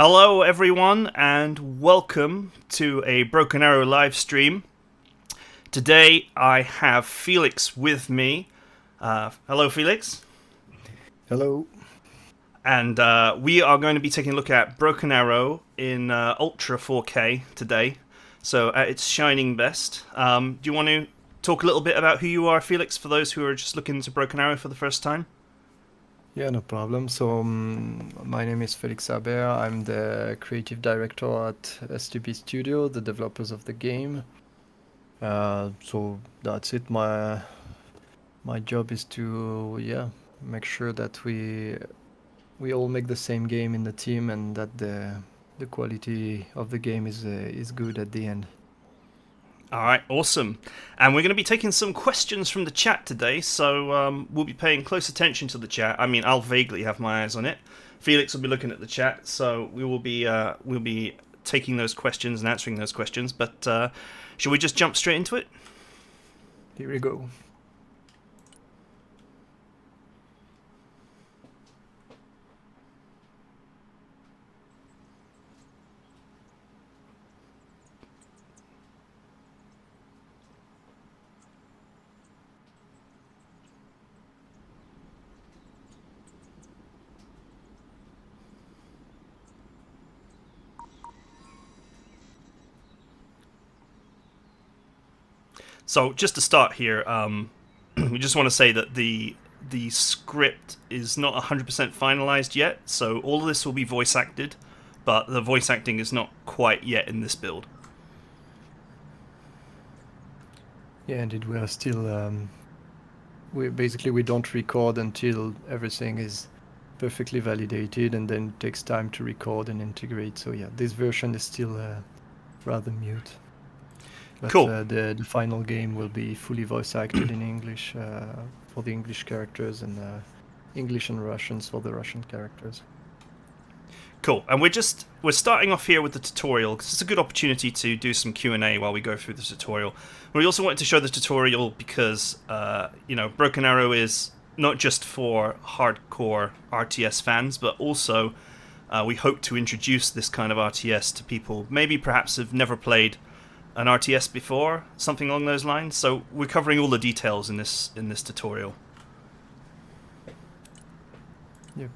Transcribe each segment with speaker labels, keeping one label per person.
Speaker 1: Hello, everyone, and welcome to a Broken Arrow live stream. Today, I have Felix with me. Hello, Felix.
Speaker 2: Hello.
Speaker 1: And we are going to be taking a look at Broken Arrow in Ultra 4K today, so at its shining best. Do you want to talk a little bit about who you are, Felix, for those who are just looking into Broken Arrow for the first time?
Speaker 2: Yeah, no problem. So, my name is Felix Aber. I'm the creative director at STP Studio, the developers of the game. So that's it. My job is to make sure that we all make the same game in the team and that the quality of the game is good at the end.
Speaker 1: All right, awesome. And we're going to be taking some questions from the chat today, so we'll be paying close attention to the chat. I mean, I'll vaguely have my eyes on it. Felix will be looking at the chat, so we'll be taking those questions and answering those questions. But shall we just jump straight into it?
Speaker 2: Here we go.
Speaker 1: So just to start here, we just want to say that the script is not 100% finalized yet, so all of this will be voice acted, but the voice acting is not quite yet in this build.
Speaker 2: Yeah, indeed, we are still we don't record until everything is perfectly validated, and then it takes time to record and integrate. So yeah, this version is still rather mute. But
Speaker 1: Cool.
Speaker 2: the final game will be fully voice acted in English for the English characters and English and Russians for the Russian characters.
Speaker 1: Cool, and we're starting off here with the tutorial because it's a good opportunity to do some Q&A while we go through the tutorial. We also wanted to show the tutorial because Broken Arrow is not just for hardcore RTS fans, but also we hope to introduce this kind of RTS to people maybe perhaps have never played an RTS before, something along those lines. So we're covering all the details in this tutorial.
Speaker 2: Yep.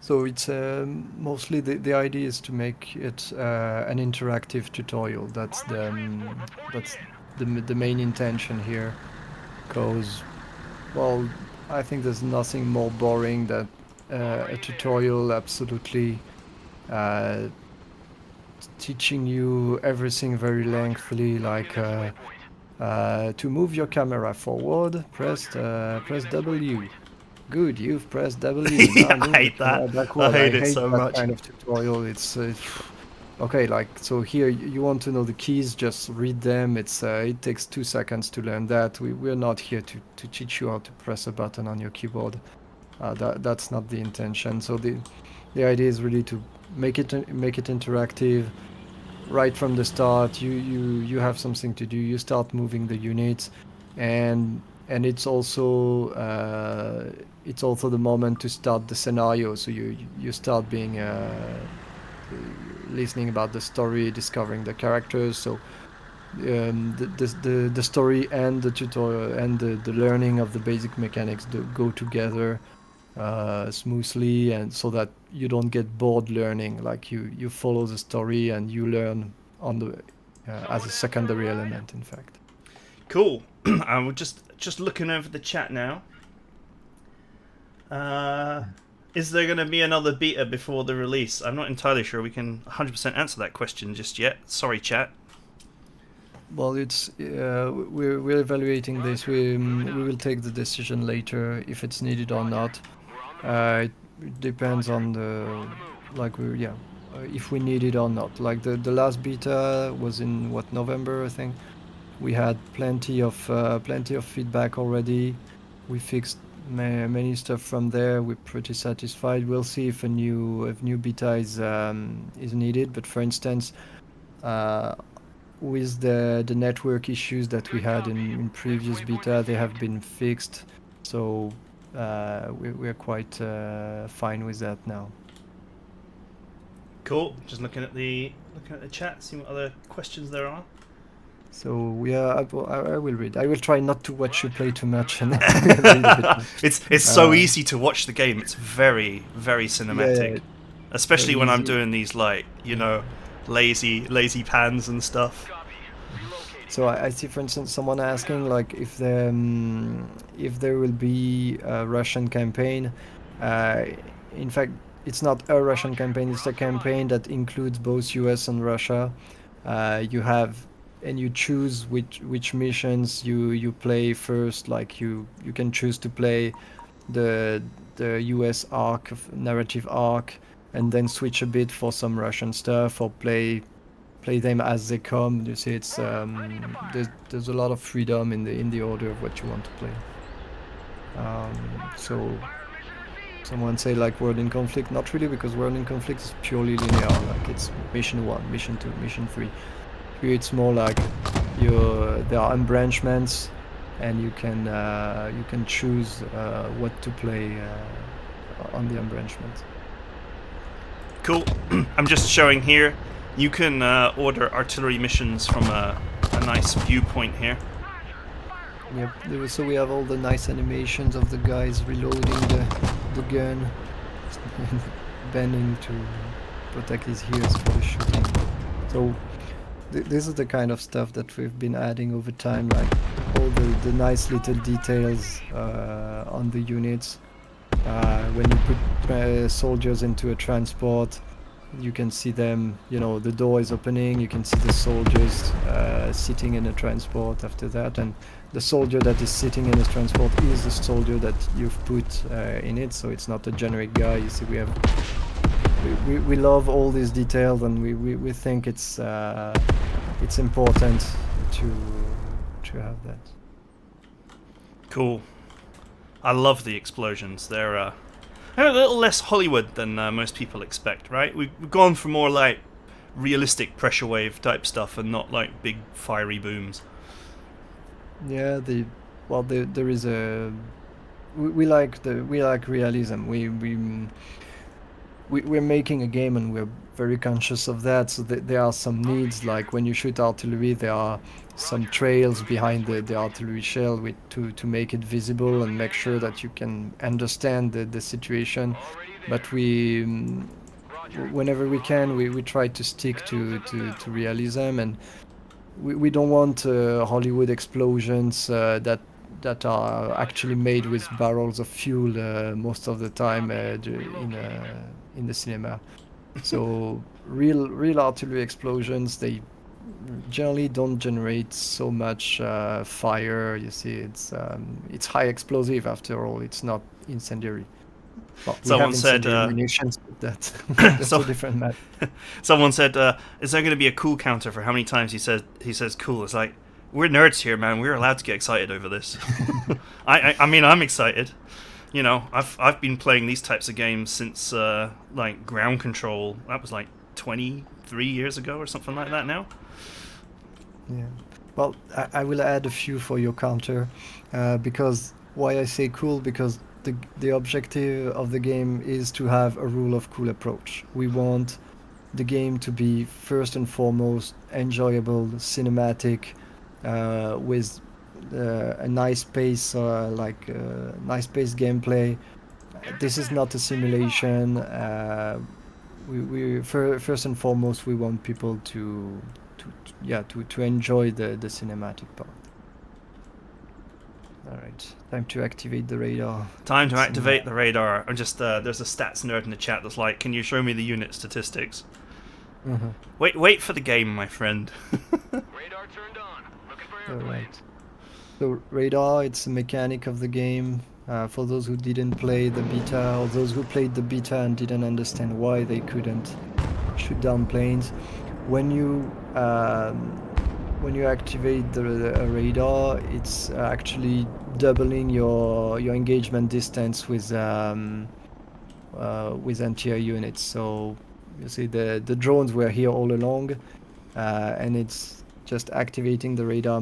Speaker 2: So it's mostly the idea is to make it an interactive tutorial. That's the main intention here, because well, I think there's nothing more boring than a tutorial absolutely teaching you everything very lengthily, like to move your camera forward, press W. Good, you've pressed W. Now
Speaker 1: Yeah, I
Speaker 2: move the
Speaker 1: hate that.
Speaker 2: camera
Speaker 1: I
Speaker 2: backward. I
Speaker 1: hate it
Speaker 2: hate
Speaker 1: so
Speaker 2: that
Speaker 1: much.
Speaker 2: kind of tutorial. It's okay. Like so, here you want to know the keys, just read them. It takes 2 seconds to learn that. We're not here to teach you how to press a button on your keyboard. That's not the intention. So the idea is really to make it interactive right from the start. You have something to do. You start moving the units, and it's also the moment to start the scenario. So you start being listening about the story, discovering the characters. So the story and the tutorial and the learning of the basic mechanics go together smoothly, and so that you don't get bored learning. Like you follow the story and you learn on the as a secondary element, in fact.
Speaker 1: Cool. I'm just looking over the chat now. Uh, is there going to be another beta before the release? I'm not entirely sure we can 100% answer that question just yet. Sorry, chat.
Speaker 2: Well, it's we're evaluating this. We will take the decision later if it's needed or not. It depends on the like we yeah if we need it or not. Like the last beta was in what, November, I think. We had plenty of feedback already. We fixed many stuff from there. We're pretty satisfied. We'll see if new beta is needed. But for instance, uh, with the network issues that we had in previous beta, they have been fixed. So we're quite fine with that now.
Speaker 1: Cool. Just looking at the chat, seeing what other questions there are.
Speaker 2: So we are. I will read. I will try not to watch you play too much and read a bit more.
Speaker 1: It's so easy to watch the game. It's very
Speaker 2: Yeah,
Speaker 1: cinematic, especially
Speaker 2: very
Speaker 1: when I'm
Speaker 2: easy.
Speaker 1: doing these like lazy pans and stuff.
Speaker 2: So I see, for instance, someone asking like if there will be a Russian campaign. Uh, in fact, it's not a Russian campaign. It's a campaign that includes both U.S. and Russia. You have and you choose which missions you play first. Like you can choose to play the the US arc of narrative arc and then switch a bit for some Russian stuff or play them as they come. You see, it's there's a lot of freedom in the order of what you want to play. So someone say like World in Conflict, not really, because World in Conflict is purely linear. Like it's mission 1, mission 2, mission 3. Here it's more like there are embranchments, and you can choose what to play on the embranchment.
Speaker 1: Cool. I'm just showing here. You can order artillery missions from a nice viewpoint here.
Speaker 2: Yep. So we have all the nice animations of the guys reloading the gun, bending to protect his ears for the shooting. So this is the kind of stuff that we've been adding over time, like all the nice little details on the units. When you put soldiers into a transport, you can see them, the door is opening, you can see the soldiers sitting in a transport after that, and the soldier that is sitting in a transport is the soldier that you've put in it, so it's not a generic guy. You see, we love all these details, and we think it's important to have that.
Speaker 1: Cool. I love the explosions. They're a little less Hollywood than most people expect, right? We've gone for more like realistic pressure wave type stuff and not like big fiery booms.
Speaker 2: Yeah, there is a we like realism. We're making a game, and we're very conscious of that. So there are some needs, like when you shoot artillery, there are some trails behind the artillery shell to make it visible and make sure that you can understand the situation. But whenever we can, we try to stick to realism, and we don't want Hollywood explosions that are actually made with barrels of fuel most of the time in the cinema. So real artillery explosions, they generally don't generate so much fire. You see, it's high explosive after all. It's not incendiary. Well, we have
Speaker 1: Someone said,
Speaker 2: incendiary munitions, but that's
Speaker 1: so
Speaker 2: a different matter.
Speaker 1: someone said, is there going to be a cool counter for how many times he says cool? It's like, we're nerds here, man. We're allowed to get excited over this. I mean, I'm excited. You know, I've been playing these types of games since like Ground Control. That was like 23 years ago or something like that now.
Speaker 2: Yeah. Well, I will add a few for your counter, because why I say cool, because the objective of the game is to have a rule of cool approach. We want the game to be first and foremost enjoyable, cinematic, with a nice pace, nice pace gameplay. This is not a simulation. First and foremost, we want people to enjoy the cinematic part. All right, time to activate the radar.
Speaker 1: Time to activate the radar. I'm just there's a stats nerd in the chat that's like, can you show me the unit statistics?
Speaker 2: Mm-hmm.
Speaker 1: Wait for the game, my friend.
Speaker 3: Radar turned on. Looking for airplanes.
Speaker 2: All right. So radar, it's a mechanic of the game. For those who didn't play the beta, or those who played the beta and didn't understand why they couldn't shoot down planes, when you activate the radar, it's actually doubling your engagement distance with anti-air units. So you see the drones were here all along, and it's just activating the radar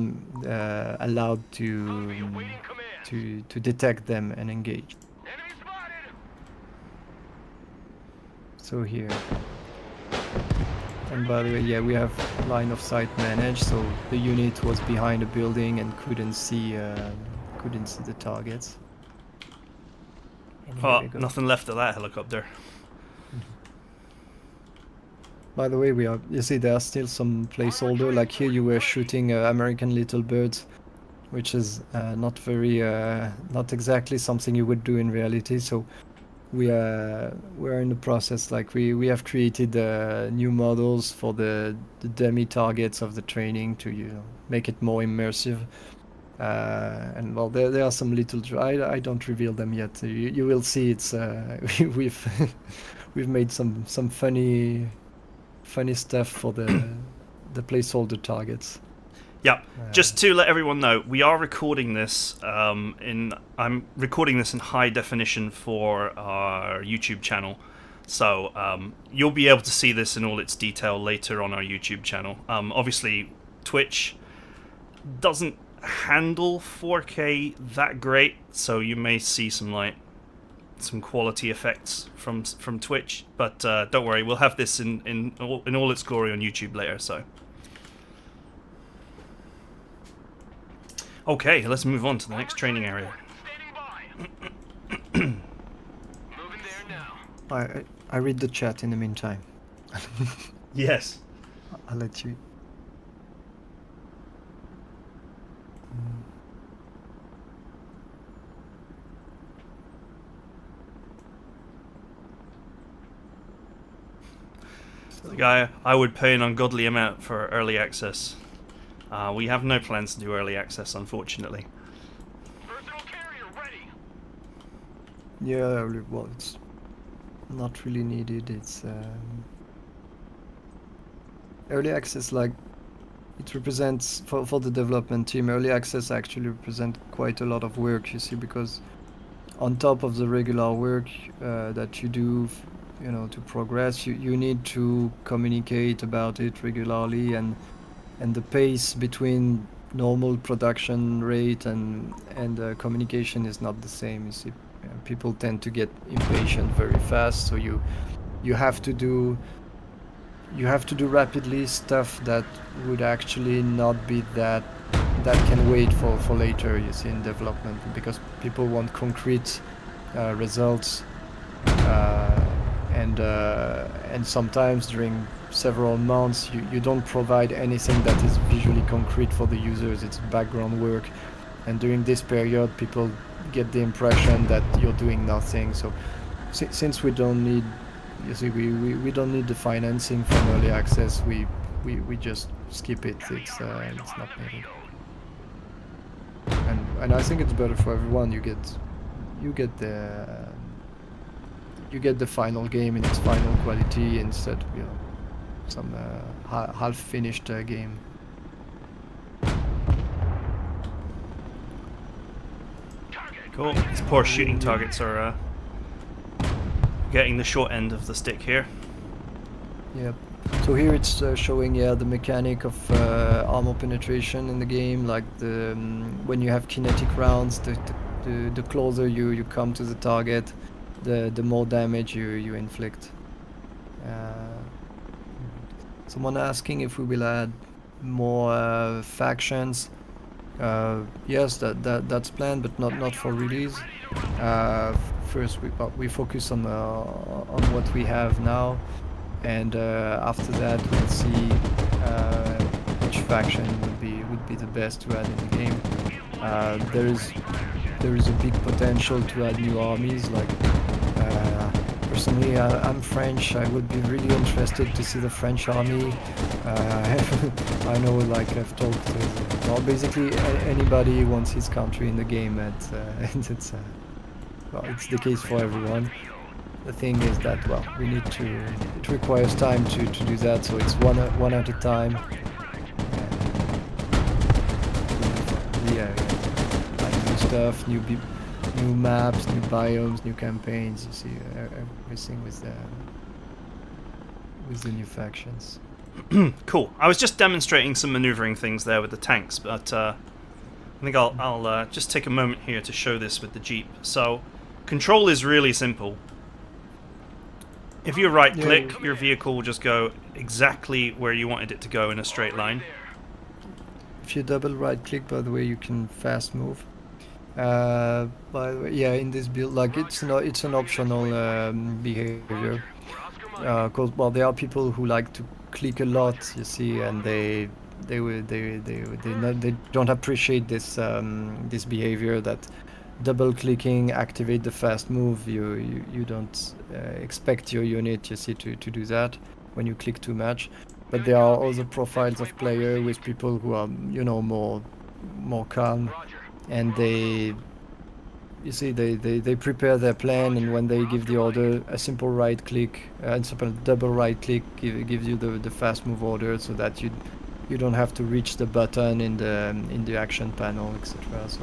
Speaker 2: allowed to detect them and engage.
Speaker 3: Enemy spotted.
Speaker 2: So here. And by the way, yeah, we have line of sight managed, so the unit was behind a building and couldn't see the targets. And here
Speaker 1: Oh,
Speaker 2: we go.
Speaker 1: nothing left of that helicopter.
Speaker 2: By the way, you see there are still some placeholder, like here you were shooting American Little Birds, which is not exactly something you would do in reality. So we're in the process, like we have created new models for the dummy targets of the training to make it more immersive. And well, there are some little. I don't reveal them yet. You will see. It's we've we've made some funny stuff for the placeholder targets.
Speaker 1: Yeah, just to let everyone know, we are recording this I'm recording this in high definition for our YouTube channel. So you'll be able to see this in all its detail later on our YouTube channel. Obviously, Twitch doesn't handle 4K that great, so you may see some quality effects from Twitch. But don't worry, we'll have this in all its glory on YouTube later. So. Okay, let's move on to the next training area.
Speaker 3: Moving there now.
Speaker 2: I read the chat in the meantime.
Speaker 1: Yes.
Speaker 2: I'll let you.
Speaker 1: The guy, I would pay an ungodly amount for early access. We have no plans to do early access, unfortunately.
Speaker 3: Personal carrier ready.
Speaker 2: Yeah, well, it's not really needed. It's early access, like it represents for the development team. Early access actually represents quite a lot of work, you see, because on top of the regular work that you do, to progress, you need to communicate about it regularly, and the pace between normal production rate and communication is not the same. You see, people tend to get impatient very fast, so you have to do rapidly stuff that would actually not be that can wait for later, you see, in development, because people want concrete results, and sometimes during several months you don't provide anything that is visually concrete for the users. It's background work, and during this period people get the impression that you're doing nothing. So since we don't need, you see, we don't need the financing from early access, we just skip it. It's not needed, and I think it's better for everyone. You get the final game in its final quality instead of some half finished game.
Speaker 1: Cool. These poor shooting targets are getting the short end of the stick here.
Speaker 2: Yep. So here it's showing the mechanic of armor penetration in the game, like the when you have kinetic rounds, the closer you come to the target, the more damage you inflict. Someone asking if we will add more factions. Yes, that's planned, but not for release. First, we focus on what we have now, and after that we'll see which faction would be the best to add in the game. There is a big potential to add new armies. Like personally, I'm French. I would be really interested to see the French army. I know, like I've talked to, well, basically anybody wants his country in the game, and it's the case for everyone. The thing is that, well, it requires time to do that, so it's one at a time. Yeah, like new stuff, new maps, new biomes, new campaigns. You see everything with the new factions.
Speaker 1: Cool. I was just demonstrating some maneuvering things there with the tanks, but I think I'll just take a moment here to show this with the Jeep. So, control is really simple. If you right
Speaker 2: Yeah,
Speaker 1: click, your vehicle will just go exactly where you wanted it to go in a straight line.
Speaker 2: if you double right click, by the way, you can fast move. By the way, yeah, in this build, like it's an optional behavior. Cause well, there are people who like to click a lot, you see, and they don't appreciate this behavior that double clicking activate the fast move. You don't expect your unit, you see, to do that when you click too much. But there are other profiles of player with people who are, you know, more calm, and they prepare their plan, and when they give the order, a simple right click and simple double right click gives you the fast move order, so that you don't have to reach the button in the action panel, etc. So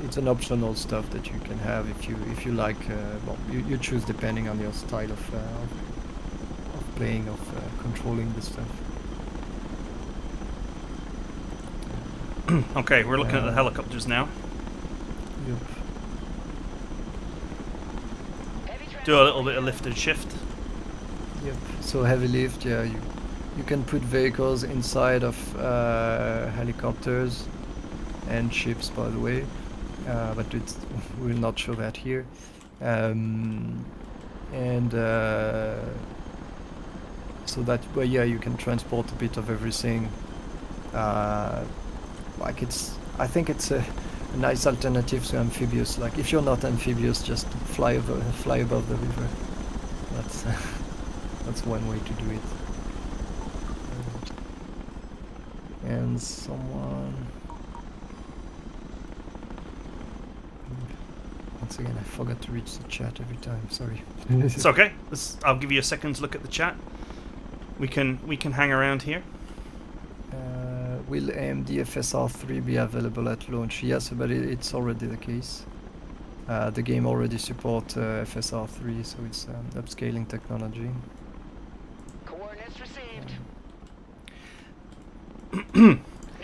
Speaker 2: it's an optional stuff that you can have if you like. Well, you choose depending on your style of playing, of controlling the stuff.
Speaker 1: Okay, we're looking at the helicopters now.
Speaker 2: Yep.
Speaker 1: Do a little bit of lift and shift.
Speaker 2: Yep. So heavy lift, yeah. You can put vehicles inside of helicopters and ships, by the way, but we'll not show that here. And so that, well, yeah, you can transport a bit of everything. Like I think it's a nice alternative to amphibious. Like if you're not amphibious, just fly above the river. That's that's one way to do it. And someone. Once again, I forgot to reach the chat every time. Sorry.
Speaker 1: It's okay. I'll give you a second to look at the chat. We can hang around here.
Speaker 2: Will AMD FSR3 be available at launch? Yes, but it's already the case. The game already supports FSR3, so it's upscaling technology.
Speaker 3: Coordinates received.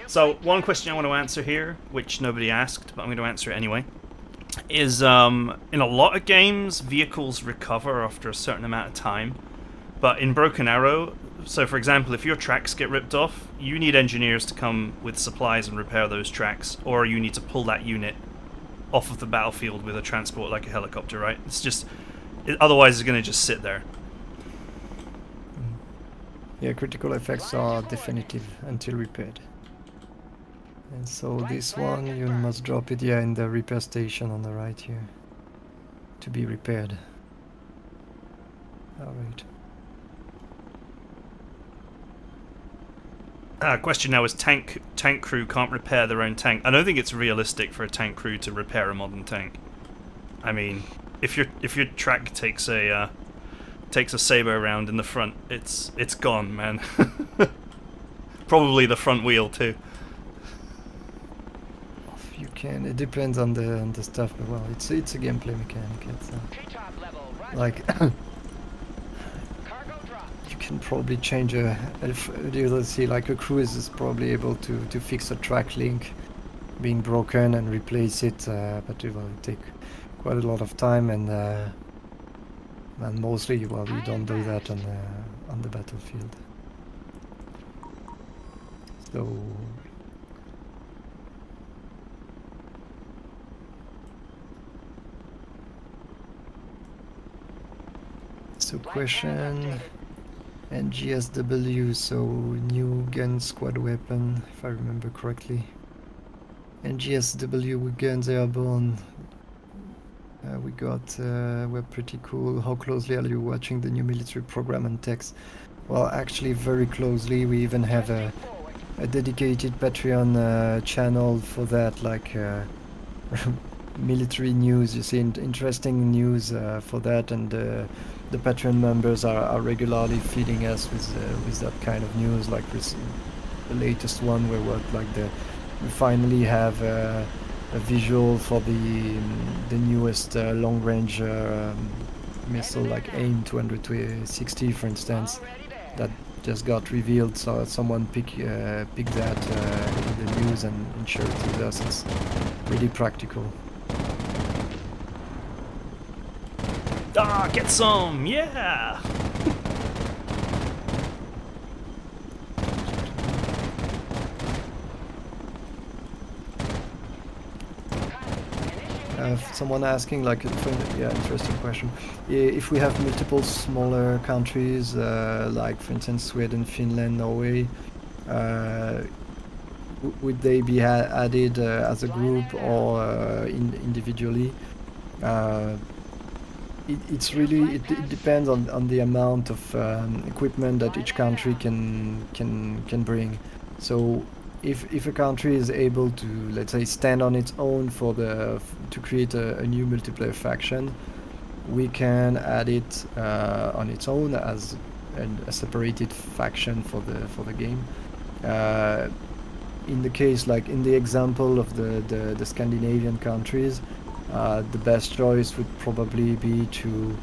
Speaker 1: So one question I want to answer here, which nobody asked, but I'm going to answer it anyway, is in a lot of games, vehicles recover after a certain amount of time. But in Broken Arrow, so for example, if your tracks get ripped off, you need engineers to come with supplies and repair those tracks, or you need to pull that unit off of the battlefield with a transport like a helicopter, right? It's just, otherwise it's going to just sit there.
Speaker 2: Yeah, critical effects are definitive until repaired. And so this one, you must drop it, yeah, in the repair station on the right here, to be repaired. Alright.
Speaker 1: Question now is tank crew can't repair their own tank. I don't think it's realistic for a tank crew to repair a modern tank. I mean, if your track takes a saber around in the front, it's gone, man. Probably the front wheel too.
Speaker 2: You can. It depends on the stuff, but well, it's a gameplay mechanic. It's like. You can probably change let's see, like a cruise is probably able to fix a track link being broken and replace it, but it will take quite a lot of time, and mostly, well, you don't do that on the battlefield. So question. NGSW, so new gun squad weapon, if I remember correctly. NGSW guns airborne. We're pretty cool. How closely are you watching the new military program and text? Well, actually, very closely. We even have a dedicated Patreon channel for that, like military news. You see, interesting news for that, and the Patreon members are regularly feeding us with that kind of news. Like the latest one, where we finally have a visual for the newest long-range missile, like AIM 260, for instance, that just got revealed. So someone picked that in the news and shared it with us. It's really practical.
Speaker 1: Ah, get some! Yeah!
Speaker 2: Someone asking, like, yeah, interesting question. If we have multiple smaller countries, like for instance Sweden, Finland, Norway, would they be added as a group or individually? It's really it depends on the amount of equipment that each country can bring. So if a country is able to, let's say, stand on its own to create a new multiplayer faction, we can add it on its own as a separated faction for the game. In the case, like in the example of the Scandinavian countries, the best choice would probably be to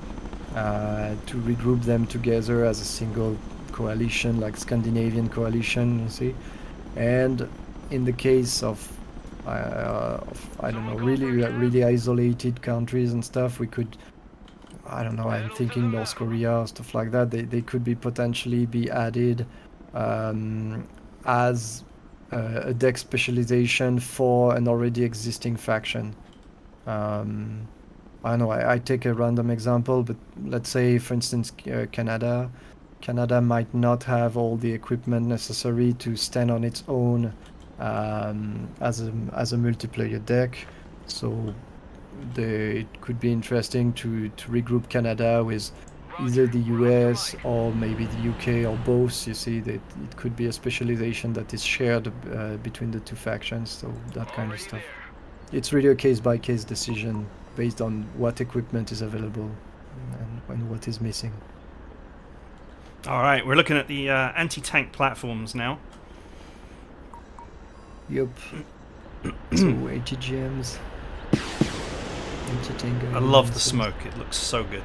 Speaker 2: regroup them together as a single coalition, like Scandinavian coalition, you see. And in the case of I don't know, really isolated countries and stuff, we could, I don't know, I'm thinking North Korea or stuff like that. They could be potentially be added as a deck specialization for an already existing faction. I don't know, I take a random example, but let's say, for instance, Canada. Canada might not have all the equipment necessary to stand on its own as a multiplayer deck. So it could be interesting to regroup Canada with either the US or maybe the UK or both. You see that it could be a specialization that is shared between the two factions. So that kind of stuff. It's really a case by case decision based on what equipment is available and what is missing.
Speaker 1: Alright, we're looking at the anti-tank platforms now.
Speaker 2: Yup. So ATGMs.
Speaker 1: I love the smoke, it looks so good.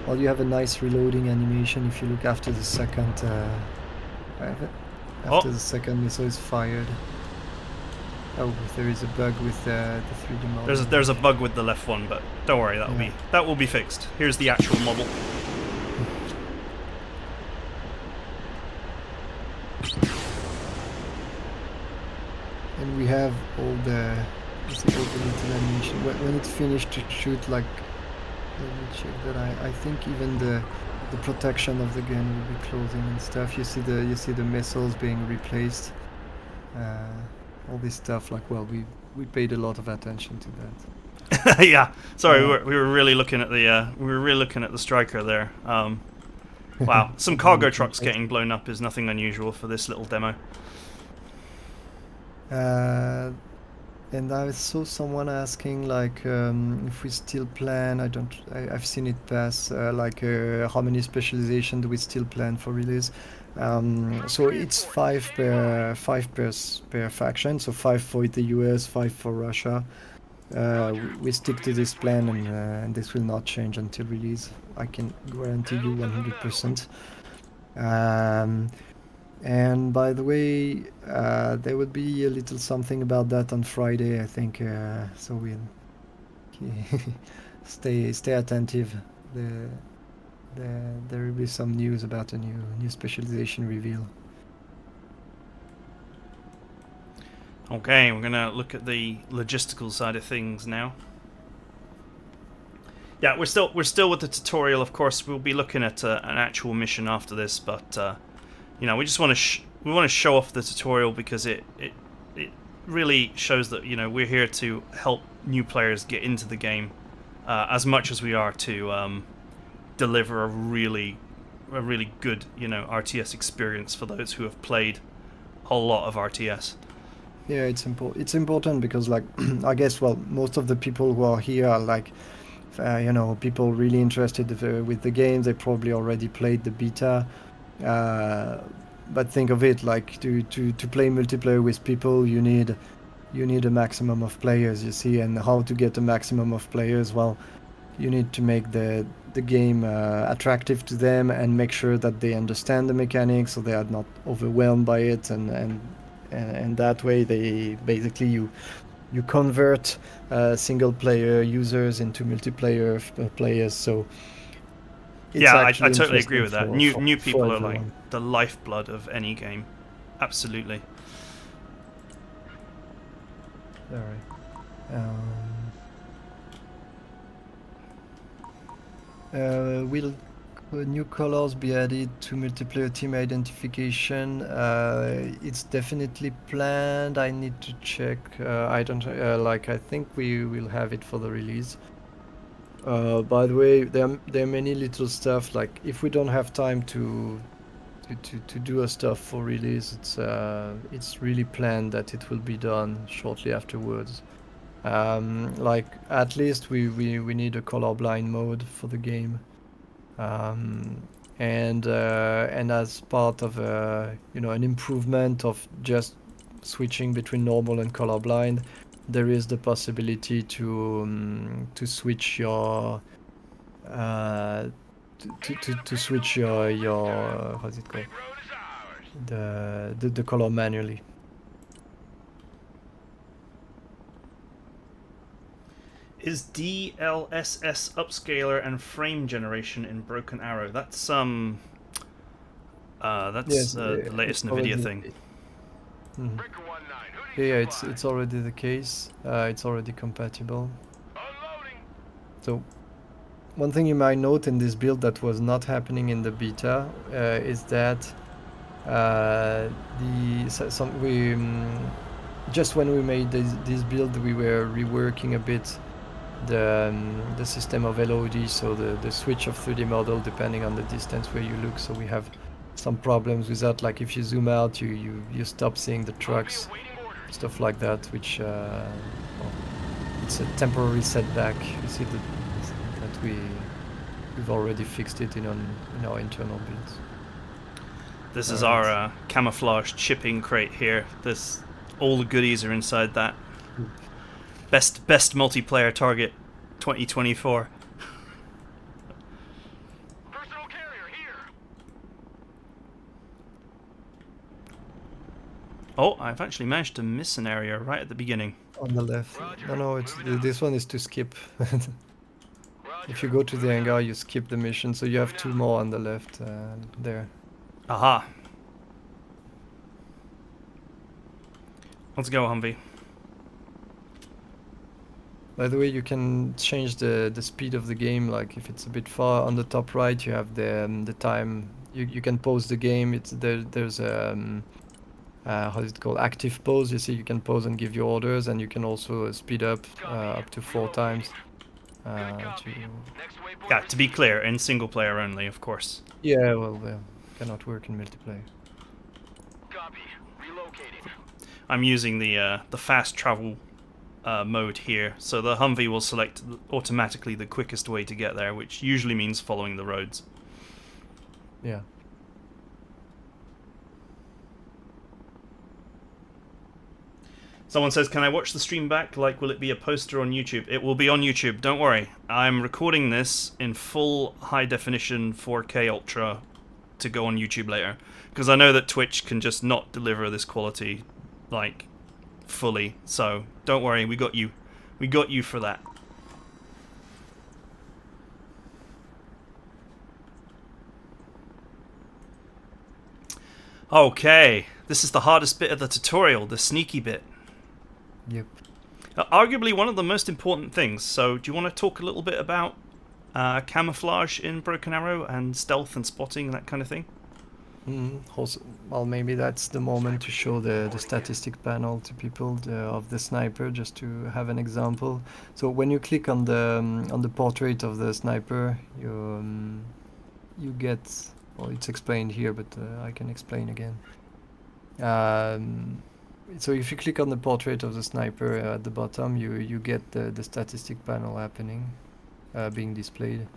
Speaker 2: Well, you have a nice reloading animation if you look after the second the second missile is fired. Oh, there is a bug with the 3D model.
Speaker 1: There's a bug with the left one, but don't worry, that will be fixed. Here's the actual model.
Speaker 2: And we have all the little animation. When it's finished to shoot, like, let me check that. I think even the protection of the gun will be closing and stuff. You see the missiles being replaced. All this stuff. Like, well, we paid a lot of attention to that.
Speaker 1: Yeah, sorry, we were really looking at the striker there. Wow, some cargo trucks getting blown up is nothing unusual for this little demo.
Speaker 2: And I saw someone asking, like, if we still plan. I've seen it pass. How many specialization do we still plan for release? So it's 5 per faction. So 5 for the US, 5 for Russia. We stick to this plan, and this will not change until release. I can guarantee you 100%. And by the way, there will be a little something about that on Friday, I think. So we'll stay attentive. There will be some news about a new specialization reveal.
Speaker 1: Okay, we're gonna look at the logistical side of things now. Yeah, we're still with the tutorial. Of course, we'll be looking at an actual mission after this, but you know, we just want to show off the tutorial because it really shows that, you know, we're here to help new players get into the game as much as we are to deliver a really good, you know, RTS experience for those who have played a lot of RTS.
Speaker 2: Yeah, it's important because, like, I guess, well, most of the people who are here are like, you know, people really interested with the game. They probably already played the beta. But think of it, like, to play multiplayer with people, you need a maximum of players, you see. And how to get a maximum of players? Well, you need to make the game attractive to them and make sure that they understand the mechanics, so they are not overwhelmed by it, and that way they basically you convert single player users into multiplayer players. So it's
Speaker 1: Yeah, I
Speaker 2: actually
Speaker 1: totally agree
Speaker 2: interesting
Speaker 1: with that.
Speaker 2: for
Speaker 1: New
Speaker 2: for
Speaker 1: people are like
Speaker 2: everyone.
Speaker 1: the lifeblood of any game. Absolutely.
Speaker 2: All right. Will new colors be added to multiplayer team identification? It's definitely planned. I need to check. I don't like. I think we will have it for the release. By the way, there are many little stuff. Like if we don't have time to do a stuff for release, it's really planned that it will be done shortly afterwards. Like at least we need a colorblind mode for the game. um, and as part of an improvement of just switching between normal and colorblind, there is the possibility to switch your uh, to switch your how's it called, the color manually.
Speaker 1: Is DLSS upscaler and frame generation in Broken Arrow? That's
Speaker 2: Yes,
Speaker 1: the latest
Speaker 2: it's
Speaker 1: NVIDIA
Speaker 2: already.
Speaker 1: thing.
Speaker 2: Mhm.
Speaker 3: Breaker 1-9, who do
Speaker 2: Yeah,
Speaker 3: you
Speaker 2: yeah,
Speaker 3: supply?
Speaker 2: it's already the case. It's already compatible.
Speaker 3: Unloading.
Speaker 2: So one thing you might note in this build that was not happening in the beta is that the so, some we just when we made this build, we were reworking a bit the system of LOD, so the switch of 3D model depending on the distance where you look. So we have some problems with that. Like if you zoom out, you stop seeing the trucks,
Speaker 3: Awaiting orders.
Speaker 2: stuff like that, which well, it's a temporary setback. You see that we've already fixed it in our internal builds.
Speaker 1: This
Speaker 2: All
Speaker 1: is our
Speaker 2: right.
Speaker 1: camouflage shipping crate here. This all the goodies are inside that. Best multiplayer target 2024.
Speaker 3: Personal carrier here.
Speaker 1: Oh, I've actually managed to miss an area right at the beginning.
Speaker 2: On the left.
Speaker 3: Roger.
Speaker 2: No, it's
Speaker 3: Moving out.
Speaker 2: this one is to skip. If
Speaker 3: Roger.
Speaker 2: you go to the
Speaker 3: Moving
Speaker 2: hangar,
Speaker 3: out.
Speaker 2: you skip the mission, so you have two more on the left there.
Speaker 1: Aha. Let's go, Humvee.
Speaker 2: By the way, you can change the speed of the game. Like if it's a bit far on the top right, you have the time. You can pause the game. There's how's it called, active pause. You see, you can pause and give your orders, and you can also speed up to 4 times.
Speaker 3: Good
Speaker 2: To
Speaker 3: copy. Next waypoint.
Speaker 1: Yeah, to be clear, in single player only, of course.
Speaker 2: yeah, well, cannot work in multiplayer.
Speaker 3: Copy. Relocating.
Speaker 1: I'm using the fast travel mode here, so the Humvee will select automatically the quickest way to get there, which usually means following the roads.
Speaker 2: Yeah.
Speaker 1: Someone says, can I watch the stream back? Like, will it be a poster on YouTube? It will be on YouTube, don't worry. I'm recording this in full high definition 4K Ultra to go on YouTube later. Because I know that Twitch can just not deliver this quality, like, fully. So, don't worry, we got you. We got you for that. Okay, this is the hardest bit of the tutorial, the sneaky bit.
Speaker 2: Yep.
Speaker 1: Arguably one of the most important things. So, do you want to talk a little bit about camouflage in Broken Arrow and stealth and spotting and that kind of thing?
Speaker 2: Also, well, maybe that's the moment to show the statistic panel to people of the sniper, just to have an example. So when you click on the portrait of the sniper, you get, well, it's explained here, but I can explain again. So if you click on the portrait of the sniper at the bottom, you get the statistic panel happening, being displayed.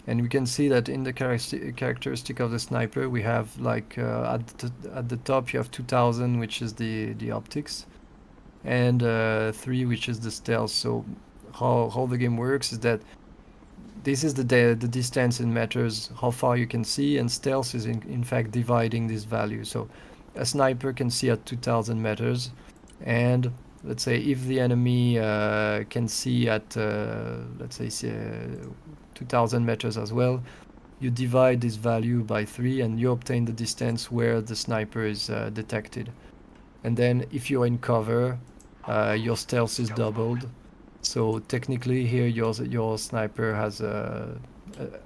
Speaker 2: And we can see that in the characteristic of the sniper, we have like at the top you have 2000, which is the optics, and 3, which is the stealth. So how the game works is that this is the distance in meters, how far you can see, and stealth is in fact dividing this value. So a sniper can see at 2000 meters, and let's say if the enemy can see at let's say 2000 meters as well, you divide this value by 3 and you obtain the distance where the sniper is detected. And then if you're in cover, your stealth is doubled. So technically here your sniper has a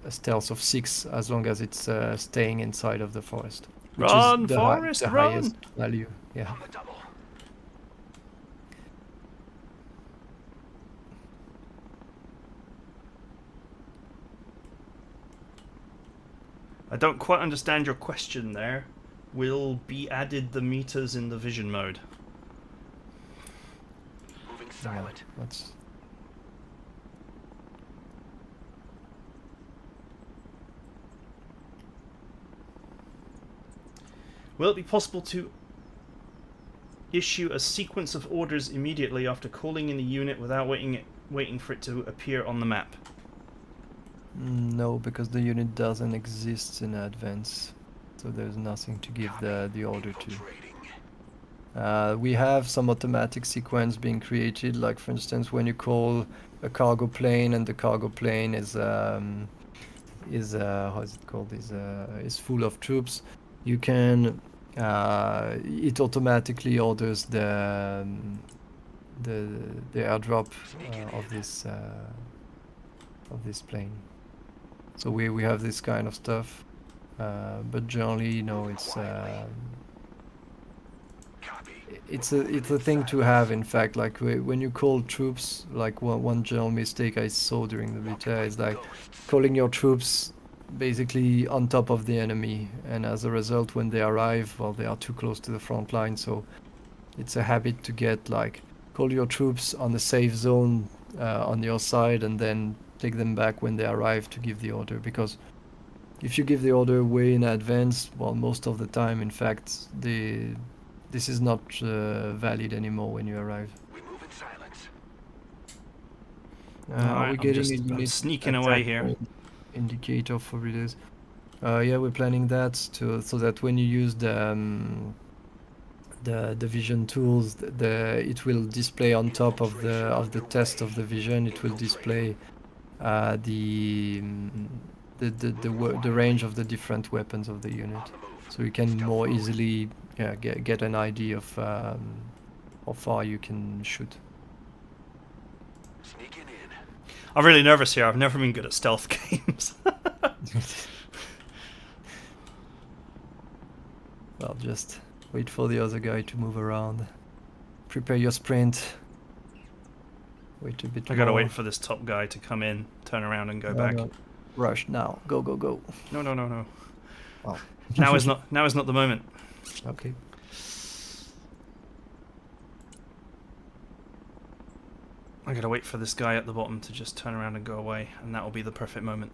Speaker 2: stealth of 6 as long as it's staying inside of the forest, which
Speaker 1: Run,
Speaker 2: is
Speaker 1: Forrest,
Speaker 2: the
Speaker 1: run!
Speaker 2: highest value. Yeah.
Speaker 3: On the double.
Speaker 1: I don't quite understand your question there. Will be added the meters in the vision mode?
Speaker 3: Moving silent.
Speaker 2: That's
Speaker 1: Will it be possible to issue a sequence of orders immediately after calling in a unit without waiting for it to appear on the map?
Speaker 2: no, because the unit doesn't exist in advance, so there's nothing to give the order to. We have some automatic sequence being created, like for instance when you call a cargo plane and the cargo plane is how is it called, is full of troops, you can it automatically orders the airdrop of this plane. So we have this kind of stuff, but generally, you know, it's a thing to have. In fact, like when you call troops, like one general mistake I saw during the beta is like calling your troops basically on top of the enemy, and as a result, when they arrive, well, they are too close to the front line. So it's a habit to get like call your troops on the safe zone on your side, and then take them back when they arrive to give the order. Because if you give the order way in advance, well, most of the time, in fact, this is not valid anymore when you arrive.
Speaker 3: We move in silence.
Speaker 2: Are
Speaker 1: Alright,
Speaker 2: we getting a
Speaker 1: I'm
Speaker 2: unit
Speaker 1: sneaking away
Speaker 2: attack
Speaker 1: here.
Speaker 2: point indicator for relays? Yeah, we're planning that so that when you use the vision tools, it will display on top of the test of the vision. It will display the range of the different weapons of the unit, so you can more easily get an idea of how far you can shoot.
Speaker 3: Sneaking in.
Speaker 1: I'm really nervous here. I've never been good at stealth games.
Speaker 2: Well, just wait for the other guy to move around. Prepare your sprint. Wait a bit
Speaker 1: I gotta
Speaker 2: more.
Speaker 1: wait for this top guy to come in, turn around, and go
Speaker 2: No,
Speaker 1: back.
Speaker 2: no. Rush now. Go, go, go.
Speaker 1: No, no, no, no.
Speaker 2: Oh.
Speaker 1: Now is not the moment.
Speaker 2: Okay.
Speaker 1: I gotta wait for this guy at the bottom to just turn around and go away, and that will be the perfect moment.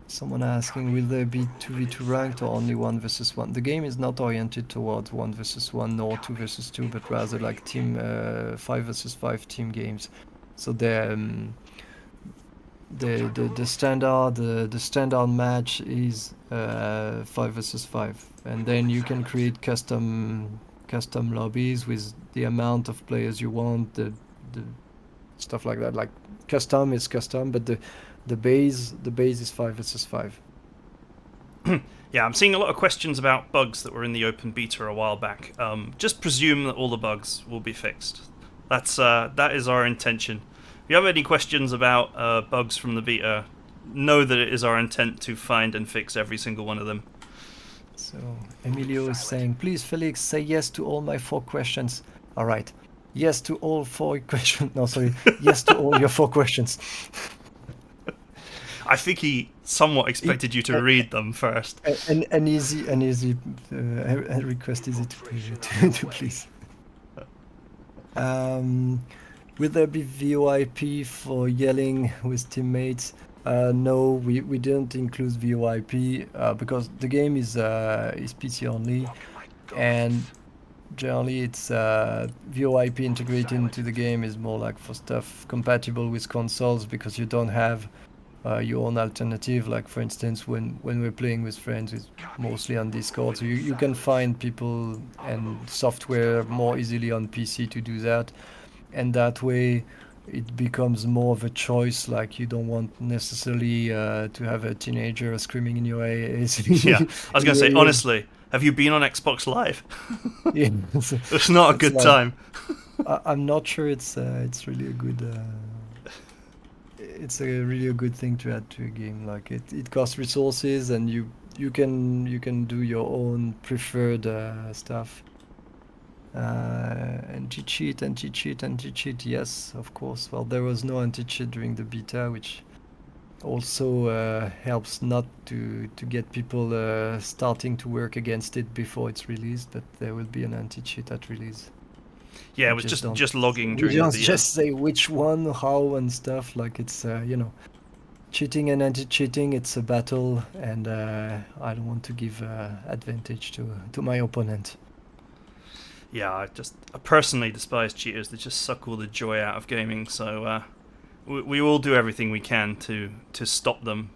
Speaker 2: Someone asking, will there be 2v2 ranked or only 1 versus 1? The game is not oriented towards 1 versus 1 nor 2 versus 2, but rather like 5 versus 5 team games. So the standard match is 5 versus 5, and then you can create custom lobbies with the amount of players you want, the stuff like that. Like custom is custom, but the base is 5 versus 5.
Speaker 1: Yeah, I'm seeing a lot of questions about bugs that were in the open beta a while back. Just presume that all the bugs will be fixed. That is our intention. If you have any questions about bugs from the beta, know that it is our intent to find and fix every single one of them.
Speaker 2: So Emilio is saying, please Felix, say yes to all my 4 questions. All right. Yes to all 4 questions. No, sorry. Yes to all your 4 questions.
Speaker 1: I think he somewhat expected you to read them first.
Speaker 2: An easy request is it to please. Will there be VoIP for yelling with teammates? No, we didn't include VoIP because the game is PC only, and generally it's VoIP integrated into the game is more like for stuff compatible with consoles, because you don't have your own alternative. Like for instance, when we're playing with friends, it's mostly on Discord, so you can find people and software more easily on PC to do that, and that way it becomes more of a choice. Like you don't want necessarily to have a teenager screaming in your ears.
Speaker 1: Yeah, I was going to say, honestly, have you been on Xbox Live?
Speaker 2: Yeah,
Speaker 1: It's not a
Speaker 2: it's
Speaker 1: good
Speaker 2: like
Speaker 1: time.
Speaker 2: I'm not sure it's really a good. It's a really a good thing to add to a game. Like it costs resources, and you can do your own preferred stuff. Anti-cheat, anti-cheat, anti-cheat. Yes, of course. Well, there was no anti-cheat during the beta, which also helps not to get people starting to work against it before it's released. But there will be an anti-cheat at release.
Speaker 1: Yeah, it
Speaker 2: We
Speaker 1: was
Speaker 2: just don't.
Speaker 1: just logging
Speaker 2: We
Speaker 1: during the
Speaker 2: don't
Speaker 1: beta.
Speaker 2: just say which one, how, and stuff. Like it's cheating and anti-cheating. It's a battle, and I don't want to give advantage to my opponent.
Speaker 1: Yeah, I personally despise cheaters. They just suck all the joy out of gaming. So we will do everything we can to stop them.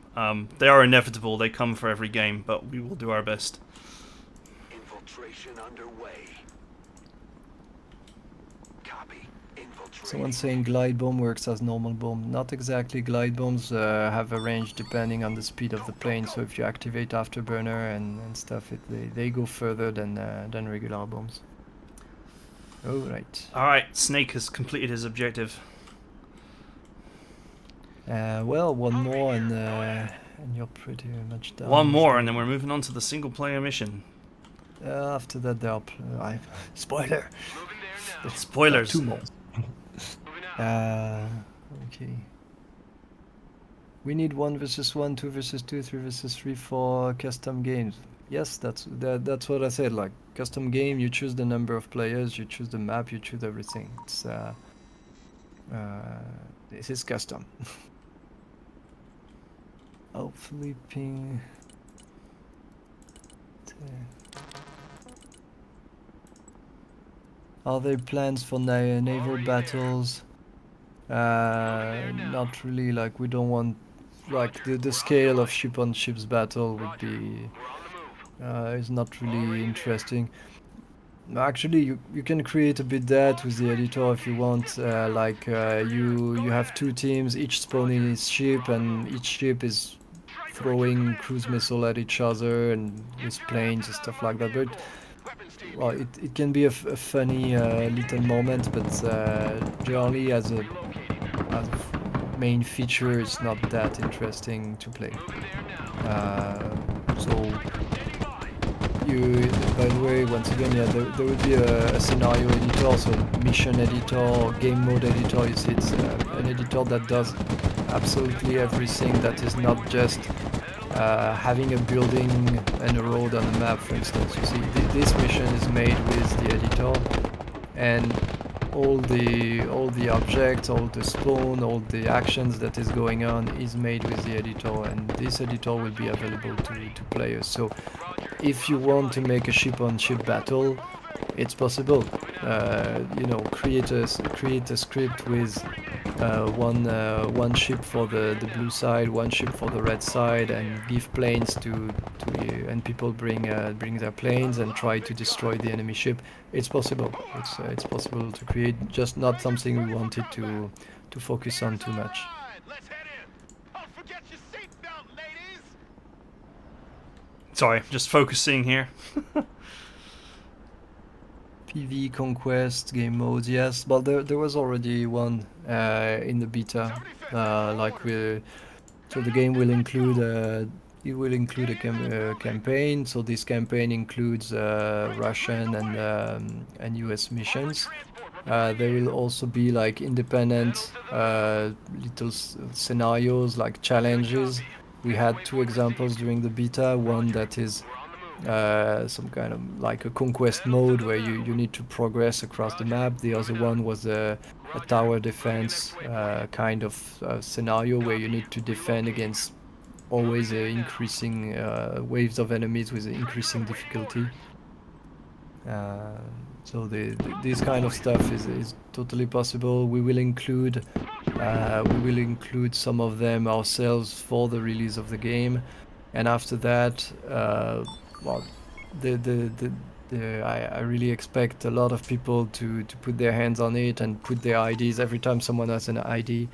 Speaker 1: They are inevitable. They come for every game, but we will do our best.
Speaker 3: Infiltration underway. Copy. Infiltrating.
Speaker 2: Someone saying glide bomb works as normal bomb. Not exactly. Glide bombs have a range depending on the speed of the plane. So if you activate afterburner and stuff, they go further than regular bombs. Oh right.
Speaker 1: All right, Snake has completed his objective.
Speaker 2: Well, one more and you're pretty much done.
Speaker 1: One more, and then we're moving on to the single-player mission.
Speaker 2: After that, there are spoiler.
Speaker 1: Spoilers.
Speaker 2: Two more. Okay. We need 1 versus 1, 2 versus 2, 3 versus 3 for custom games. Yes, that's what I said. Like custom game, you choose the number of players, you choose the map, you choose everything. It's this is custom. Hopefully, ping. Are there plans for naval battles? Not really. Like we don't want, like the scale of ship on ships battle would be is not really interesting. Actually, you can create a bit that with the editor if you want. You have two teams, each spawning its ship, and each ship is throwing cruise missile at each other and with planes and stuff like that. But well, it can be a funny little moment, but generally as a main feature, it's not that interesting to play. So you, by the way, once again, yeah, there would be a scenario editor, so mission editor, or game mode editor. You see, it's an editor that does absolutely everything. That is not just having a building and a road on the map, for instance. You see, this mission is made with the editor, and all the objects, all the spawn, all the actions that is going on is made with the editor, and this editor will be available to players. So if you want to make a ship-on-ship battle, it's possible. Create a script with one ship for the blue side, one ship for the red side, and give planes to and people bring their planes and try to destroy the enemy ship. It's possible. It's possible to create. Just not something we wanted to focus on too much.
Speaker 1: Sorry, just focusing here.
Speaker 2: PV conquest game modes, yes, but there was already one in the beta. So the game will include a campaign. So this campaign includes Russian and US missions. There will also be like independent little scenarios, like challenges. We had two examples during the beta. One that is some kind of like a conquest mode where you need to progress across the map. The other one was a tower defense kind of scenario where you need to defend against always increasing waves of enemies with increasing difficulty. So this kind of stuff is totally possible. We will include We will include some of them ourselves for the release of the game, and after that, well, I really expect a lot of people to put their hands on it and put their IDs. Every time someone has an ID,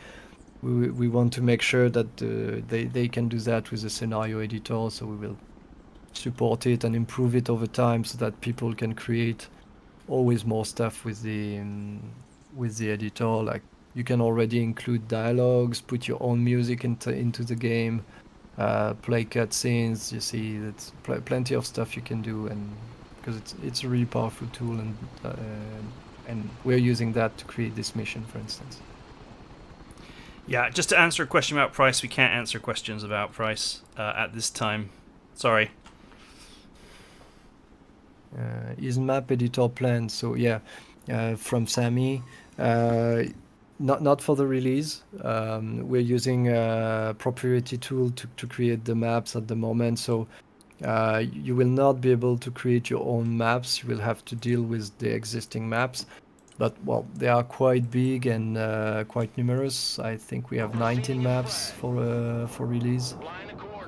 Speaker 2: we want to make sure that they can do that with the scenario editor. So we will support it and improve it over time so that people can create always more stuff with the editor. Like you can already include dialogues, put your own music into the game, play cutscenes. You see, that's plenty of stuff you can do, and because it's a really powerful tool, and we're using that to create this mission, for instance.
Speaker 1: Yeah, just to answer a question about price, we can't answer questions about price at this time. Sorry.
Speaker 2: Is map editor planned? So yeah, from Sammy. Not for the release. We're using a proprietary tool to create the maps at the moment. So you will not be able to create your own maps. You will have to deal with the existing maps. But well, they are quite big and quite numerous. I think we have 19 maps for release.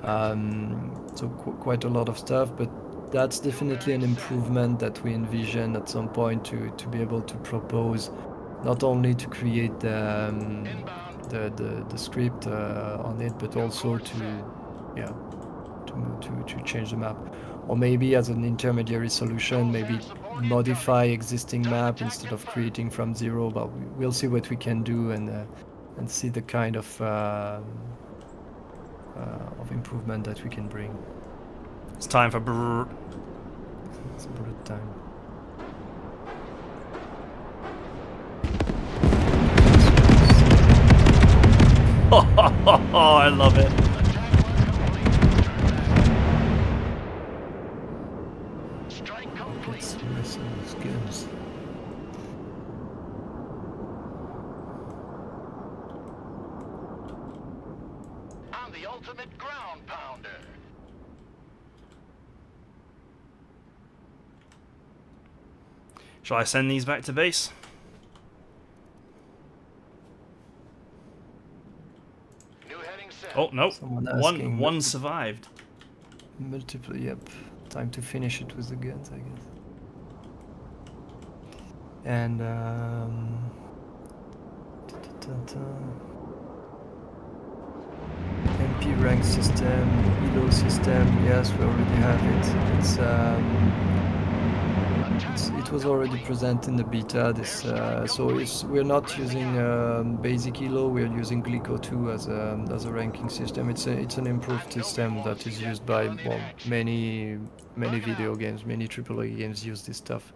Speaker 2: So quite a lot of stuff, but that's definitely an improvement that we envision at some point to be able to propose, not only to create the script on it, but also to yeah to change the map, or maybe as an intermediary solution, maybe modify existing map instead of creating from zero. But we'll see what we can do and see the kind of improvement that we can bring.
Speaker 1: It's time for brrr.
Speaker 2: It's bullet time.
Speaker 1: Oh, I love it.
Speaker 2: It's missiles, guns.
Speaker 3: I'm the ultimate ground pounder.
Speaker 1: Shall I send these back to base?
Speaker 3: New heading set.
Speaker 1: Oh no,
Speaker 2: Someone asking
Speaker 1: one survived.
Speaker 2: multiple. Yep, time to finish it with the guns, I guess. And MP rank system, ELO system. Yes, we already have it. It was already present in the beta. We're not using basic ELO. We're using Glico 2 as a ranking system. It's an improved system that is used by many video games. Many AAA games use this stuff.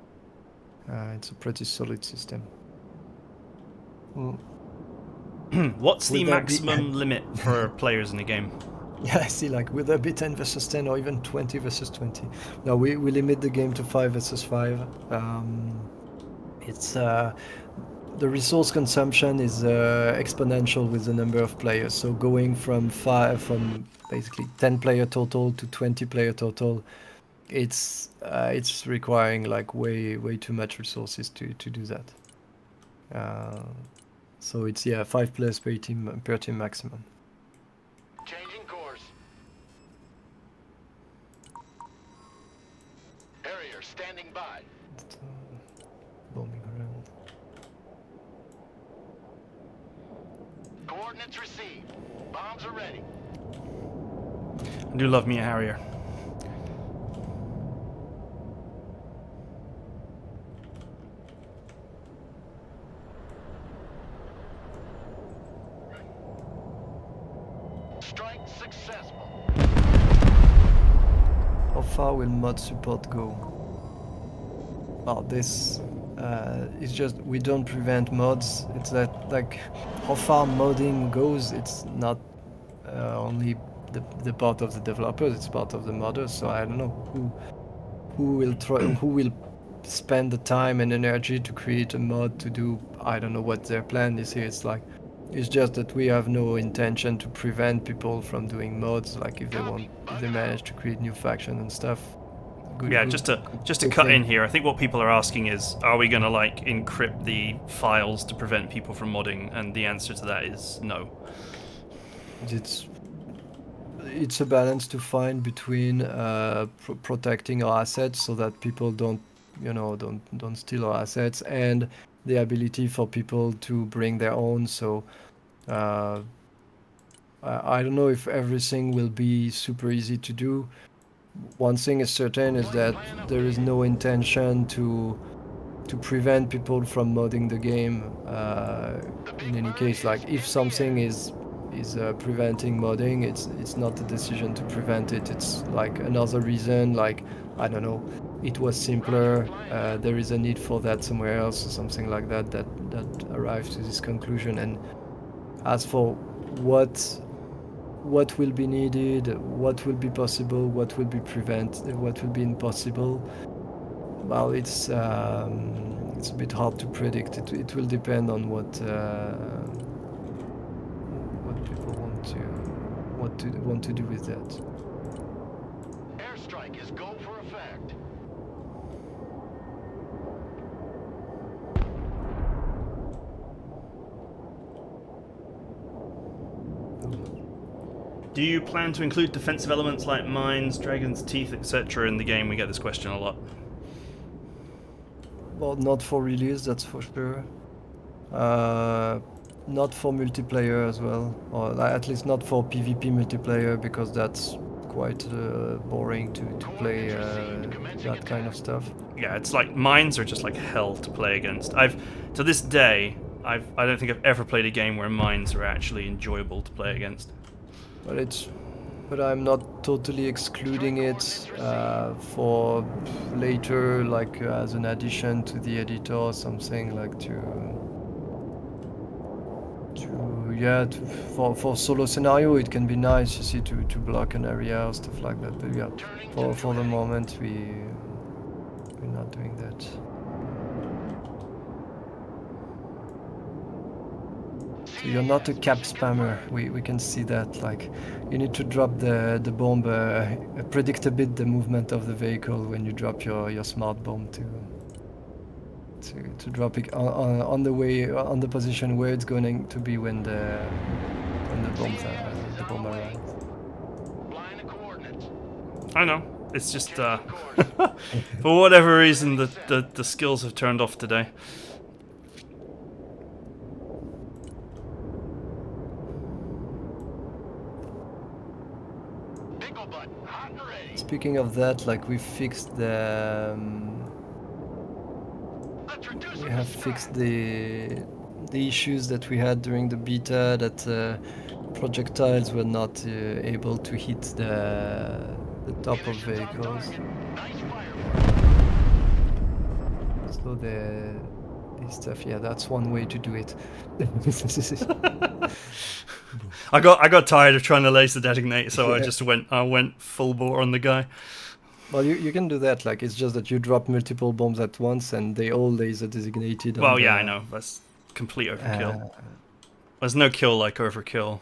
Speaker 2: It's a pretty solid system.
Speaker 1: What's the
Speaker 2: Will there be-
Speaker 1: maximum limit for players in the game?
Speaker 2: Yeah, I see. Like, will there be 10 versus 10 or even 20 versus 20? No, we limit the game to 5 versus 5. It's the resource consumption is exponential with the number of players. So going from basically 10 player total to 20 player total, it's requiring like way too much resources to do that. So it's 5 players per team maximum.
Speaker 3: Changing course. Harrier standing by.
Speaker 2: Bombing around.
Speaker 3: Coordinates received. Bombs are ready.
Speaker 1: I do love me a Harrier.
Speaker 3: Strike successful.
Speaker 2: How far will mod support go? Well, this is just, we don't prevent mods. It's that, like, how far modding goes, it's not only the part of the developers, it's part of the modders. So I don't know who will spend the time and energy to create a mod to do, I don't know what their plan is here. It's just that we have no intention to prevent people from doing mods. Like if they manage to create new faction and stuff, good.
Speaker 1: Yeah,
Speaker 2: good
Speaker 1: just to
Speaker 2: good
Speaker 1: cut in
Speaker 2: thing.
Speaker 1: here, I think what people are asking is, are we going to like encrypt the files to prevent people from modding? And the answer to that is no.
Speaker 2: It's it's a balance to find between protecting our assets so that people don't, don't steal our assets, and the ability for people to bring their own. So uh, I don't know if everything will be super easy to do. One thing is certain is that there is no intention to prevent people from modding the game. In any case, like if something is preventing modding, it's not a decision to prevent it. It's like another reason. Like I don't know, it was simpler. There is a need for that somewhere else, or something like that. That arrives to this conclusion. And as for what will be needed, what will be possible, what will be impossible. Well, it's a bit hard to predict. It will depend on what people want to do with that.
Speaker 3: Airstrike is go for effect.
Speaker 1: Do you plan to include defensive elements like mines, dragon's teeth, etc. in the game? We get this question a lot.
Speaker 2: Well, not for release, that's for sure. Not for multiplayer as well, or at least not for PvP multiplayer, because that's quite boring to play that kind of stuff.
Speaker 1: Yeah, it's like mines are just like hell to play against. To this day, I don't think I've ever played a game where mines are actually enjoyable to play against.
Speaker 2: But I'm not totally excluding it for later, like as an addition to the editor or something, like for solo scenario it can be nice, you see, to block an area or stuff like that. But yeah, for the moment we're not doing that. So you're not a cap spammer. We can see that. Like, you need to drop the bomb, predict a bit the movement of the vehicle when you drop your smart bomb to drop it on the way, on the position where it's going to be when the bomb arrives.
Speaker 3: Flying the coordinates.
Speaker 1: I know. It's just for whatever reason the skills have turned off today.
Speaker 3: Pickle butt, hot and ready.
Speaker 2: Speaking of that, like we fixed the.
Speaker 3: Let's reduce
Speaker 2: We
Speaker 3: them
Speaker 2: have
Speaker 3: to
Speaker 2: fixed
Speaker 3: scrap.
Speaker 2: the issues that we had during the beta, that projectiles were not able to hit the top of vehicles.
Speaker 3: Nice fire.
Speaker 2: So this stuff, yeah, that's one way to do it.
Speaker 1: I got tired of trying to laser designate, so
Speaker 2: Yeah.
Speaker 1: I went full bore on the guy.
Speaker 2: Well, you can do that. Like, it's just that you drop multiple bombs at once, and they all laser designated on
Speaker 1: Well,
Speaker 2: the.
Speaker 1: yeah, I know. That's complete overkill.
Speaker 2: Uh,
Speaker 1: There's no kill like overkill.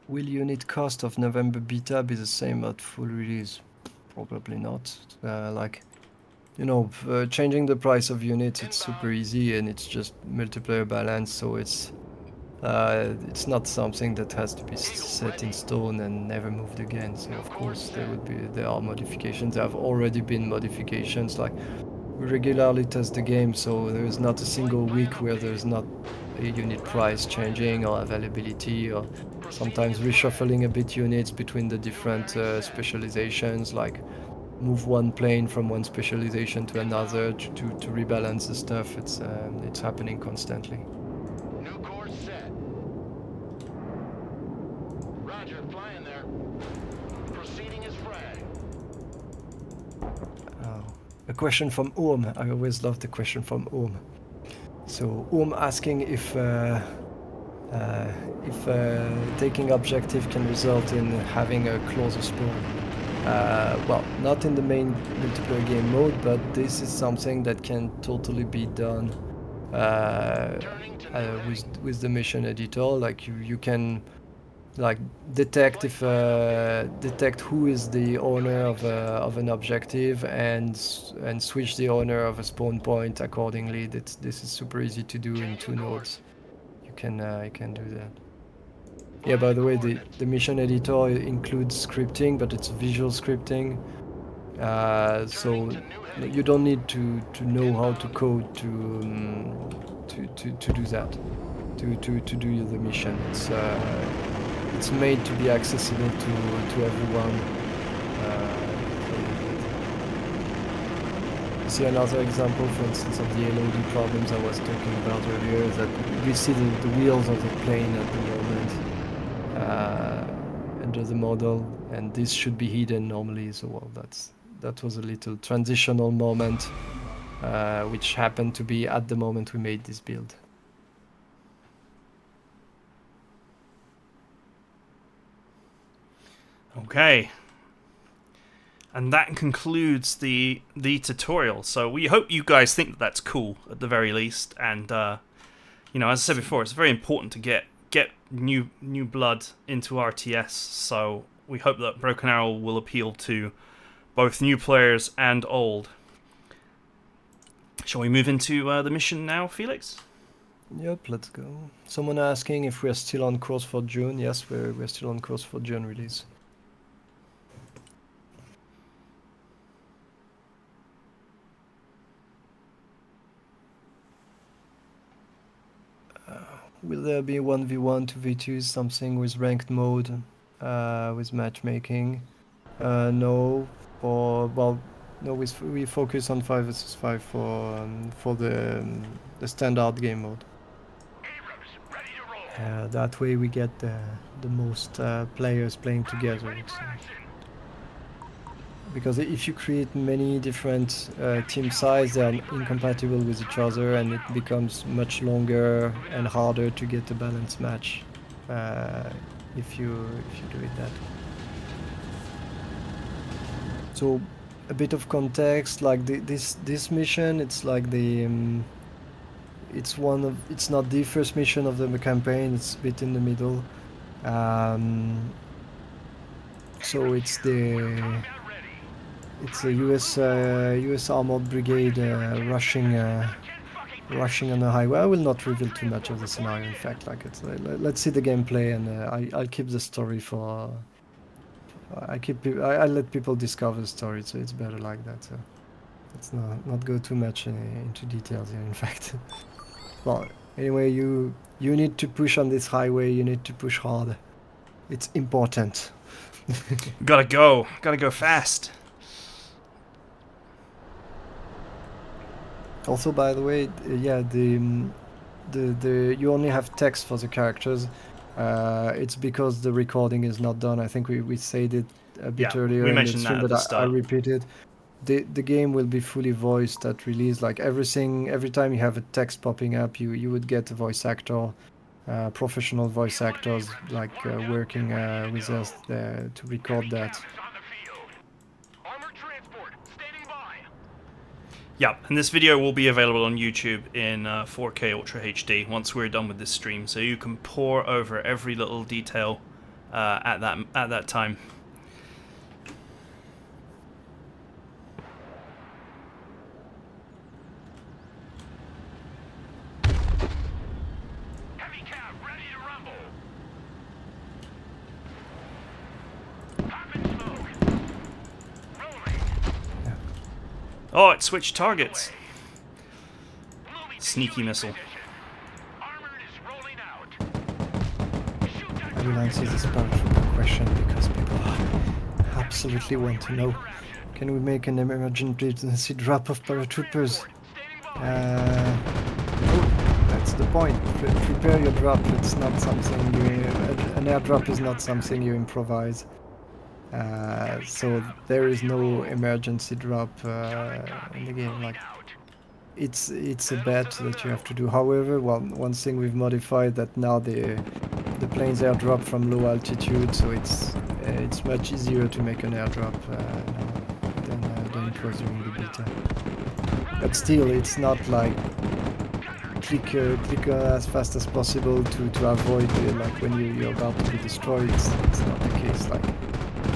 Speaker 2: Will unit cost of November beta be the same at full release? Probably not. Like, changing the price of units, it's super easy, and it's just multiplayer balance, so it's not something that has to be set in stone and never moved again. So of course there are modifications. There have already been modifications. Like, we regularly test the game, so there is not a single week where there is not a unit price changing or availability, or sometimes reshuffling a bit units between the different specializations, like move one plane from one specialization to another to rebalance the stuff. It's happening constantly.
Speaker 3: New course set. Roger, flying there. Proceeding as frag.
Speaker 2: Oh, a question from I always love the question from So asking if taking objective can result in having a closer spawn. Well, not in the main multiplayer game mode, but this is something that can totally be done with the mission editor. Like, you can like detect who is the owner of an objective and switch the owner of a spawn point accordingly. This is super easy to do in 2 nodes. You can do that. Yeah, by the way, the mission editor includes scripting, but it's visual scripting. So you don't need to know how to code to do that, to do the mission. It's made to be accessible to everyone. You see another example, for instance, of the LOD problems I was talking about earlier, is that we see the wheels of the plane at the moment under the model, and this should be hidden normally. So well, that was a little transitional moment, which happened to be at the moment we made this build.
Speaker 1: Okay. And that concludes the tutorial. So we hope you guys think that that's cool at the very least. And you know, as I said before, it's very important to get new blood into RTS. So we hope that Broken Arrow will appeal to both new players and old. Shall we move into the mission now, Felix?
Speaker 2: Yep, let's go. Someone asking if we're still on course for June. Yes, we're still on course for June release. Will there be 1v1, 2v2, something with ranked mode, with matchmaking? No, no. We focus on 5 versus 5 for the standard game mode. That way we get the most players playing together. Because if you create many different team sizes, they are incompatible with each other, and it becomes much longer and harder to get a balanced match if you do it that way. So a bit of context, like this mission, it's like it's not the first mission of the campaign. It's a bit in the middle. So it's a U.S. Armored Brigade rushing on the highway. I will not reveal too much of the scenario. In fact, like let's see the gameplay, and I'll keep the story for. I let people discover the story, so it's better like that. So let's not go too much into details here. In fact, well, anyway, you need to push on this highway. You need to push hard. It's important.
Speaker 1: Gotta go fast.
Speaker 2: Also, by the way, yeah, the you only have text for the characters. It's because the recording is not done. I think we said it a bit earlier
Speaker 1: we
Speaker 2: in the
Speaker 1: mentioned
Speaker 2: stream,
Speaker 1: that at
Speaker 2: but
Speaker 1: the start.
Speaker 2: I repeat it. The game will be fully voiced at release. Like every time you have a text popping up, you would get a voice actor, professional voice actors like working with us there to record that.
Speaker 1: Yeah, and this video will be available on YouTube in 4K Ultra HD once we're done with this stream, so you can pore over every little detail at that time.
Speaker 3: Heavy cab ready to rumble. Popping smoke. Rolling.
Speaker 1: Oh, it switched targets. Sneaky missile.
Speaker 3: Armored is rolling out. Shoot that.
Speaker 2: I will answer this paratrooper question because people absolutely want to know. Can we make an emergency drop of paratroopers? That's the point. Prepare your drop. It's not something an airdrop is not something you improvise. So there is no emergency drop in the game. Like it's a bet that you have to do. However, one thing we've modified that now the planes airdrop from low altitude, so it's much easier to make an airdrop now than it was during the beta. But still, it's not like click as fast as possible to avoid like when you're about to be destroyed. It's not the case. Like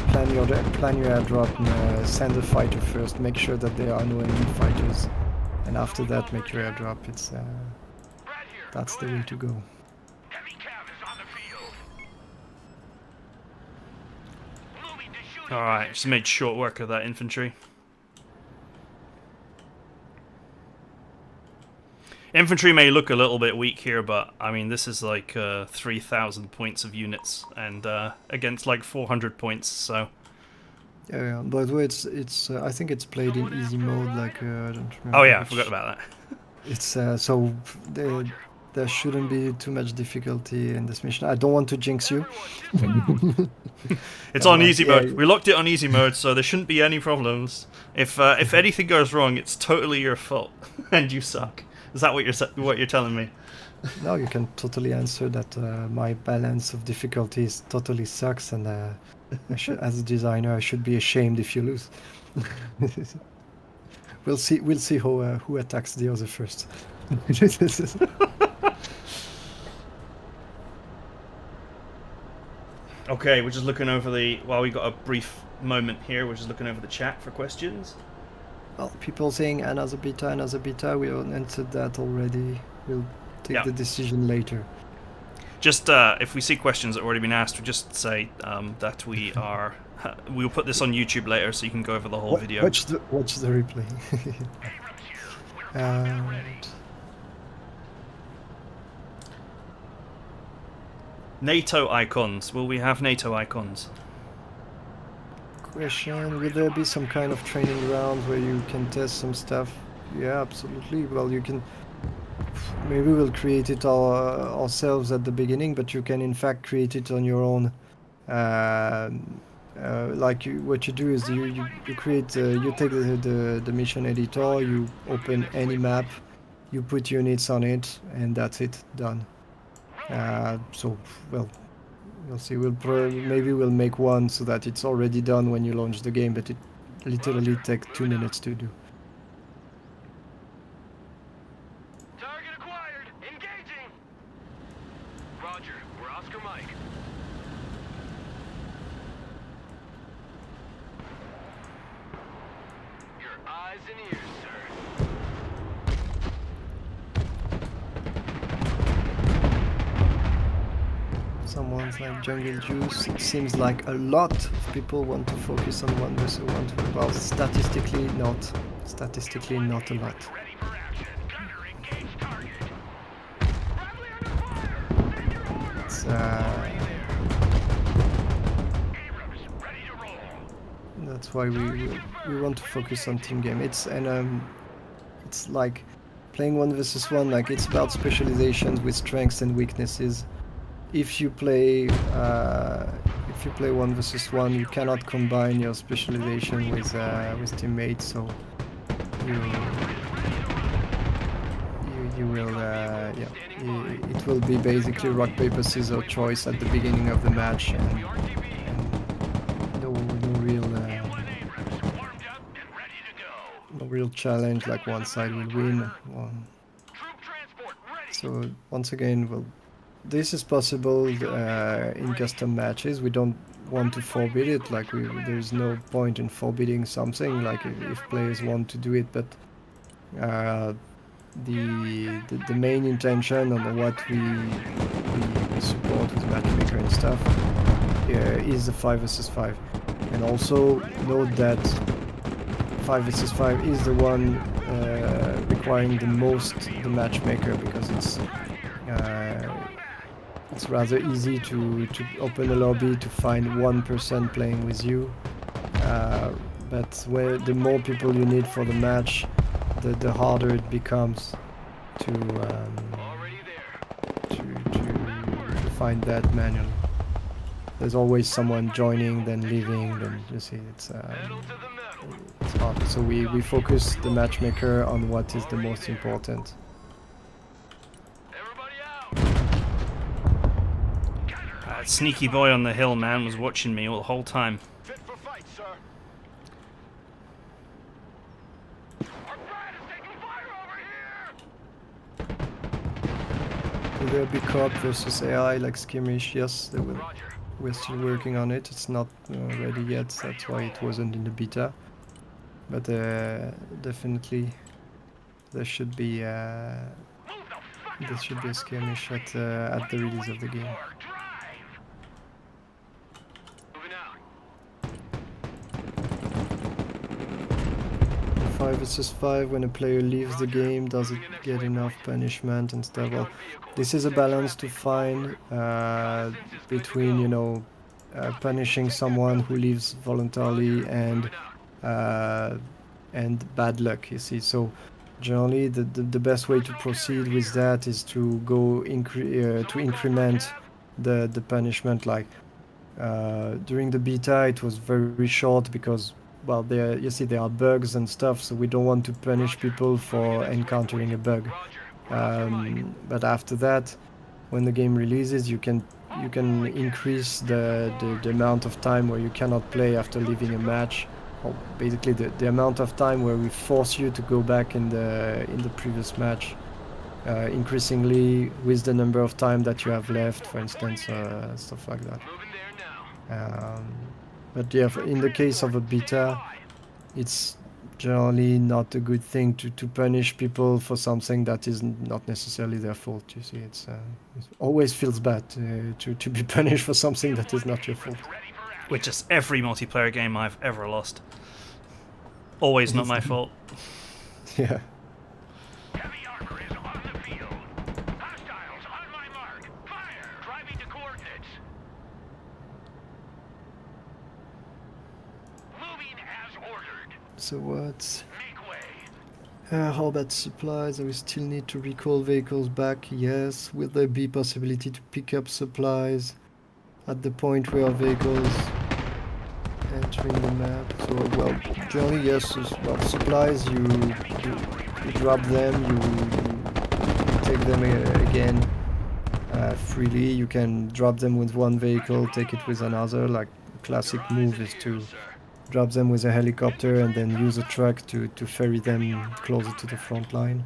Speaker 2: plan your airdrop and send a fighter first. Make sure that there are no enemy fighters, and after that make your airdrop. It's that's the way to go.
Speaker 3: Heavy cav is on the field. Moving to shooting
Speaker 1: Alright, just
Speaker 3: position.
Speaker 1: made short work of that infantry. Infantry may look a little bit weak here, but I mean this is like 3,000 points of units, and against like 400 points, so...
Speaker 2: Yeah. By the way, it's I think it's played in easy mode. Like I don't remember.
Speaker 1: Oh yeah, I
Speaker 2: which.
Speaker 1: forgot about that.
Speaker 2: It's so there shouldn't be too much difficulty in this mission. I don't want to jinx you.
Speaker 1: It's on easy
Speaker 2: yeah,
Speaker 1: mode. We locked it on easy mode, so there shouldn't be any problems. If anything goes wrong, it's totally your fault, and you suck. Is that what you're telling me?
Speaker 2: no, you can totally answer that. My balance of difficulties totally sucks, and as a designer, I should be ashamed if you lose. We'll see. We'll see who attacks the other first.
Speaker 1: Okay, we're just looking over while we got a brief moment here, we're just looking over the chat for questions.
Speaker 2: Well, people saying another beta, another beta. We answered that already. We'll take the decision later.
Speaker 1: Just if we see questions that have already been asked, we just say that we are. We'll put this on YouTube later, so you can go over the whole video.
Speaker 2: Watch the replay. Right.
Speaker 1: NATO icons. Will we have NATO icons?
Speaker 2: Question: will there be some kind of training ground where you can test some stuff? Yeah, absolutely. Well, you can. Maybe we'll create it ourselves at the beginning, but you can in fact create it on your own. Like what you do is you create you take the mission editor, you open any map, you put units on it, and that's it, done. So well, we'll see. Maybe we'll make one so that it's already done when you launch the game, but it literally takes 2 minutes to do.
Speaker 3: Target acquired. Engaging. Roger. We're Oscar Mike. Your eyes and ears, sir.
Speaker 2: Someone's like Jungle Juice. It seems like a lot of people want to focus on 1 versus 1. Well, statistically not. Statistically not a lot.
Speaker 3: Ready for action. Gunner, engage target. Bradley under fire. Take your order.
Speaker 2: It's
Speaker 3: Abrams, ready to roll.
Speaker 2: that's why we want to focus on team game. It's like playing 1 versus 1. Like it's about specializations with strengths and weaknesses. If you play 1 versus 1, you cannot combine your specialization with teammates. So you will it will be basically rock paper scissors choice at the beginning of the match, and no real challenge like one side will win. So once again, well, this is possible in custom matches. We don't want to forbid it. Like there's no point in forbidding something. Like if players want to do it, but the main intention on what we support with matchmaker and stuff is the 5 versus 5. And also note that 5 versus 5 is the one requiring the most the matchmaker, because it's rather easy to open a lobby to find one person playing with you, but the more people you need for the match, the harder it becomes to find that manually. There's always someone joining, then leaving, then you see it's hard. So we focus the matchmaker on what is the most important.
Speaker 1: That sneaky boy on the hill, man, was watching me all the whole time.
Speaker 3: Fit for fight, sir. Our Brad is taking fire over here.
Speaker 2: Will there be co-op versus AI like skirmish? Yes, there will.
Speaker 3: Roger.
Speaker 2: We're still working on it. It's not ready yet. That's why it wasn't in the beta. But definitely there should be
Speaker 3: Move the fuck
Speaker 2: there
Speaker 3: out,
Speaker 2: should be a
Speaker 3: driver.
Speaker 2: skirmish
Speaker 3: Full
Speaker 2: at
Speaker 3: speed.
Speaker 2: at
Speaker 3: What
Speaker 2: the
Speaker 3: are you
Speaker 2: release of the
Speaker 3: waiting
Speaker 2: game.
Speaker 3: for? Drive. Moving out.
Speaker 2: 5 versus 5, when a player leaves the game, does it get enough punishment and stuff? Well, this is a balance to find between, you know, punishing someone who leaves voluntarily uh, and bad luck, you see. So generally the best way to proceed with that is to go to increment the punishment. Like during the beta it was very short because, well, there, you see, there are bugs and stuff, so we don't want to punish people for encountering a bug. But after that, when the game releases, you can increase the amount of time where you cannot play after leaving a match, or basically the amount of time where we force you to go back in the previous match, increasingly with the number of time that you have left, for instance, stuff like that.
Speaker 3: Moving there now.
Speaker 2: But yeah, in the case of a beta, it's generally not a good thing to punish people for something that is not necessarily their fault. You see, it always feels bad to be punished for something that is not your fault.
Speaker 3: Ready for action.
Speaker 1: With just every multiplayer game I've ever lost. Always not my fault.
Speaker 2: Yeah.
Speaker 3: Heavy armor is on the field. Hostiles on my mark. Fire. Driving to coordinates. Moving as ordered.
Speaker 2: So what?
Speaker 3: Make way.
Speaker 2: How about supplies? Do we still need to recall vehicles back? Yes. Will there be possibility to pick up supplies at the point where vehicles entering the map? So, well, generally yes. Well, supplies, you drop them, you take them again freely. You can drop them with one vehicle, take it with another. Like, classic move is to drop them with a helicopter and then use a truck to ferry them closer to the front line.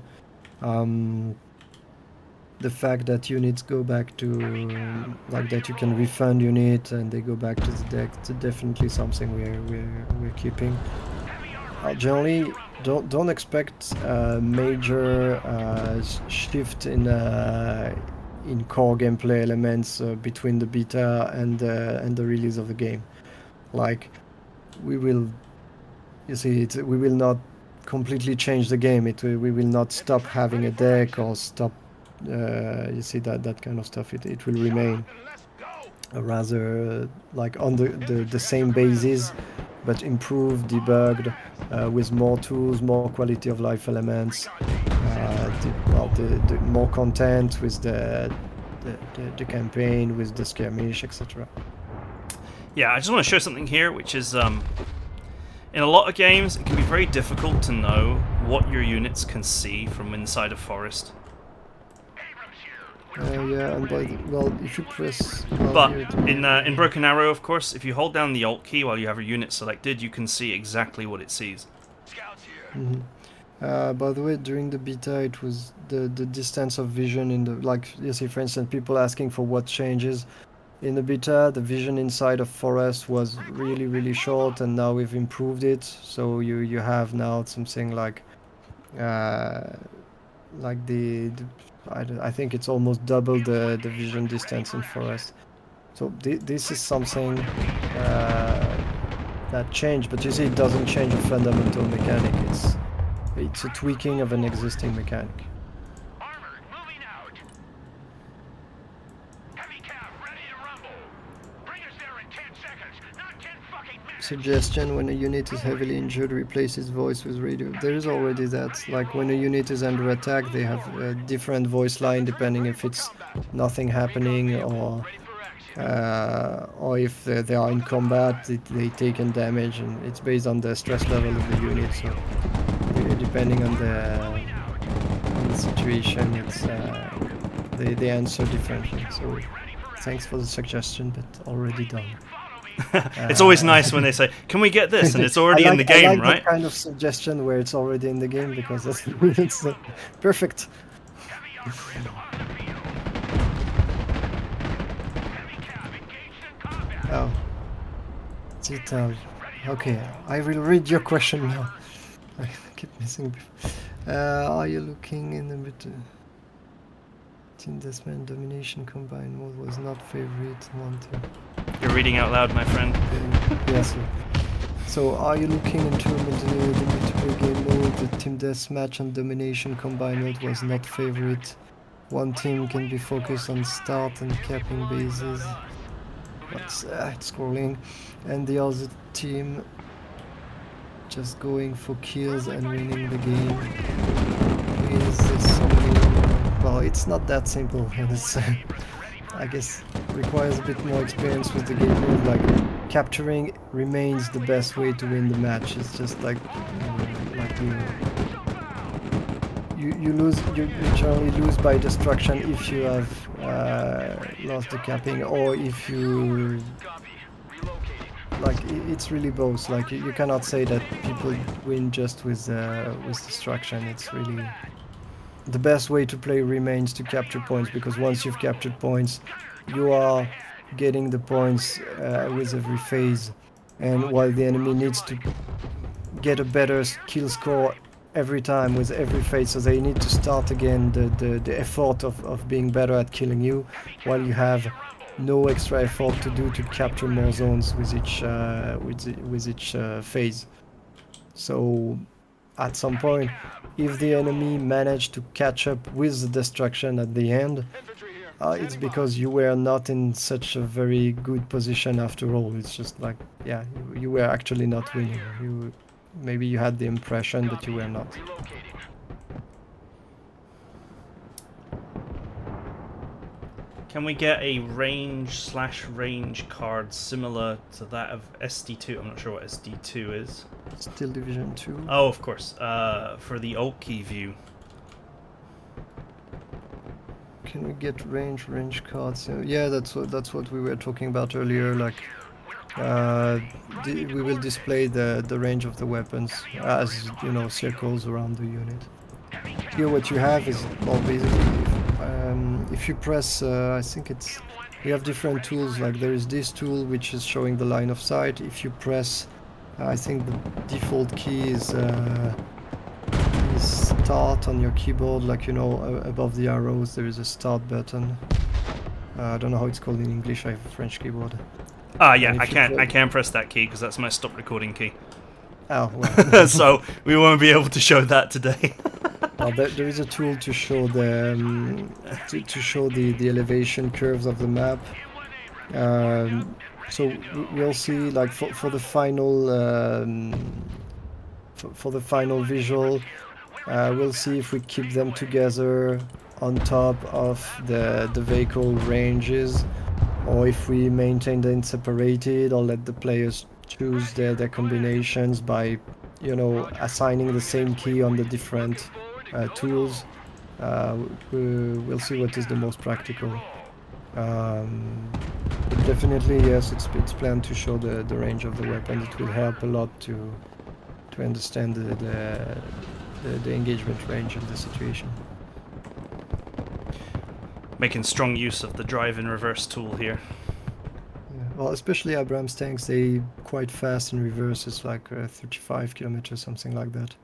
Speaker 2: The fact that units go back to, like, that you can refund unit and they go back to the deck, it's definitely something we're keeping. Generally, don't expect a major shift in core gameplay elements between the beta and the release of the game. Like, we will, you see, we will not completely change the game. We will not stop having a deck or stop, you see, that kind of stuff. It will remain rather like on the same basis, but improved, debugged, with more tools, more quality of life elements, the more content with the campaign, with the skirmish, etc.
Speaker 1: Yeah, I just want to show something here, which is in a lot of games it can be very difficult to know what your units can see from inside a forest.
Speaker 2: Yeah, and well, if you press,
Speaker 1: But in Broken Arrow, of course, if you hold down the Alt key while you have your unit selected, you can see exactly what it sees.
Speaker 3: Scouts here.
Speaker 2: By the way, during the beta, it was the distance of vision in the, like, you see, for instance, people asking for what changes. In the beta, the vision inside of forest was really short, and now we've improved it. So you have now something like I think it's almost double the vision distance in forest. So this is something that changed, but you see, it doesn't change a fundamental mechanic. It's a tweaking of an existing mechanic.
Speaker 3: Armored, moving out. Heavy cap, ready to rumble. Bring us there in 10 seconds, not 10 fucking minutes.
Speaker 2: Suggestion: when a unit is heavily injured, replace its voice with radio. There is already that. Like, when a unit is under attack, they have a different voice line depending if it's nothing happening or if they are in combat, they taken damage, and it's based on the stress level of the unit. So depending on the situation, it's they answer differently. So thanks for the suggestion, but already done.
Speaker 1: It's always nice when they say, "Can we get this?" and it's already in the
Speaker 2: I
Speaker 1: game,
Speaker 2: like
Speaker 1: right?
Speaker 2: that kind of suggestion where it's already in the game, because it's perfect. Oh. Detail. Okay, I will read your question now. I keep missing. Are you looking in the mid? Team Deathmatch Domination Combined mode was not favorite one team.
Speaker 1: You're reading out loud, my friend.
Speaker 2: Yes. So, are you looking into the multiplayer game mode? The Team Deathmatch and Domination Combined mode was not favorite. One team can be focused on start and capping bases. What's it's scrolling, and the other team just going for kills and winning the game. Is this something? Well, it's not that simple, and it's I guess requires a bit more experience with the game mode. Like capturing remains the best way to win the match. It's just like you lose, you generally lose by destruction if you have lost the capping, or if you like it's really both. Like you cannot say that people win just with destruction. It's really the best way to play remains to capture points, because once you've captured points, you are getting the points with every phase, and while the enemy needs to get a better kill score every time with every phase, so they need to start again the effort of being better at killing you, while you have no extra effort to do to capture more zones with each phase. So at some point, if the enemy managed to catch up with the destruction at the end, it's because you were not in such a very good position after all. It's just like, yeah, you were actually not winning. Maybe you had the impression that you were not.
Speaker 1: Can we get a range/range card similar to that of SD2? I'm not sure what SD2 is.
Speaker 2: Still Division 2.
Speaker 1: Oh, of course. For the alt key view.
Speaker 2: Can we get range cards? Yeah, that's what we were talking about earlier. Like, we will display the range of the weapons as circles around the unit. Here, what you have is, well, basically, if you press, I think it's, we have different tools. Like there is this tool which is showing the line of sight. If you press, I think the default key is start on your keyboard, like above the arrows there is a start button. I don't know how it's called in English. I have a French keyboard.
Speaker 1: Yeah, I can't press that key because that's my stop recording key.
Speaker 2: Oh well.
Speaker 1: So we won't be able to show that today.
Speaker 2: Well, there is a tool to show the the elevation curves of the map. So we'll see, like for the final for the final visual, we'll see if we keep them together on top of the vehicle ranges, or if we maintain them separated, or let the players choose their combinations by assigning the same key on the different tools. We'll see what is the most practical. But definitely, yes, it's planned to show the range of the weapon. It will help a lot to understand the engagement range of the situation.
Speaker 1: Making strong use of the drive in reverse tool here.
Speaker 2: Yeah. Well, especially Abrams tanks, they quite fast in reverse. It's like 35 kilometers, something like that.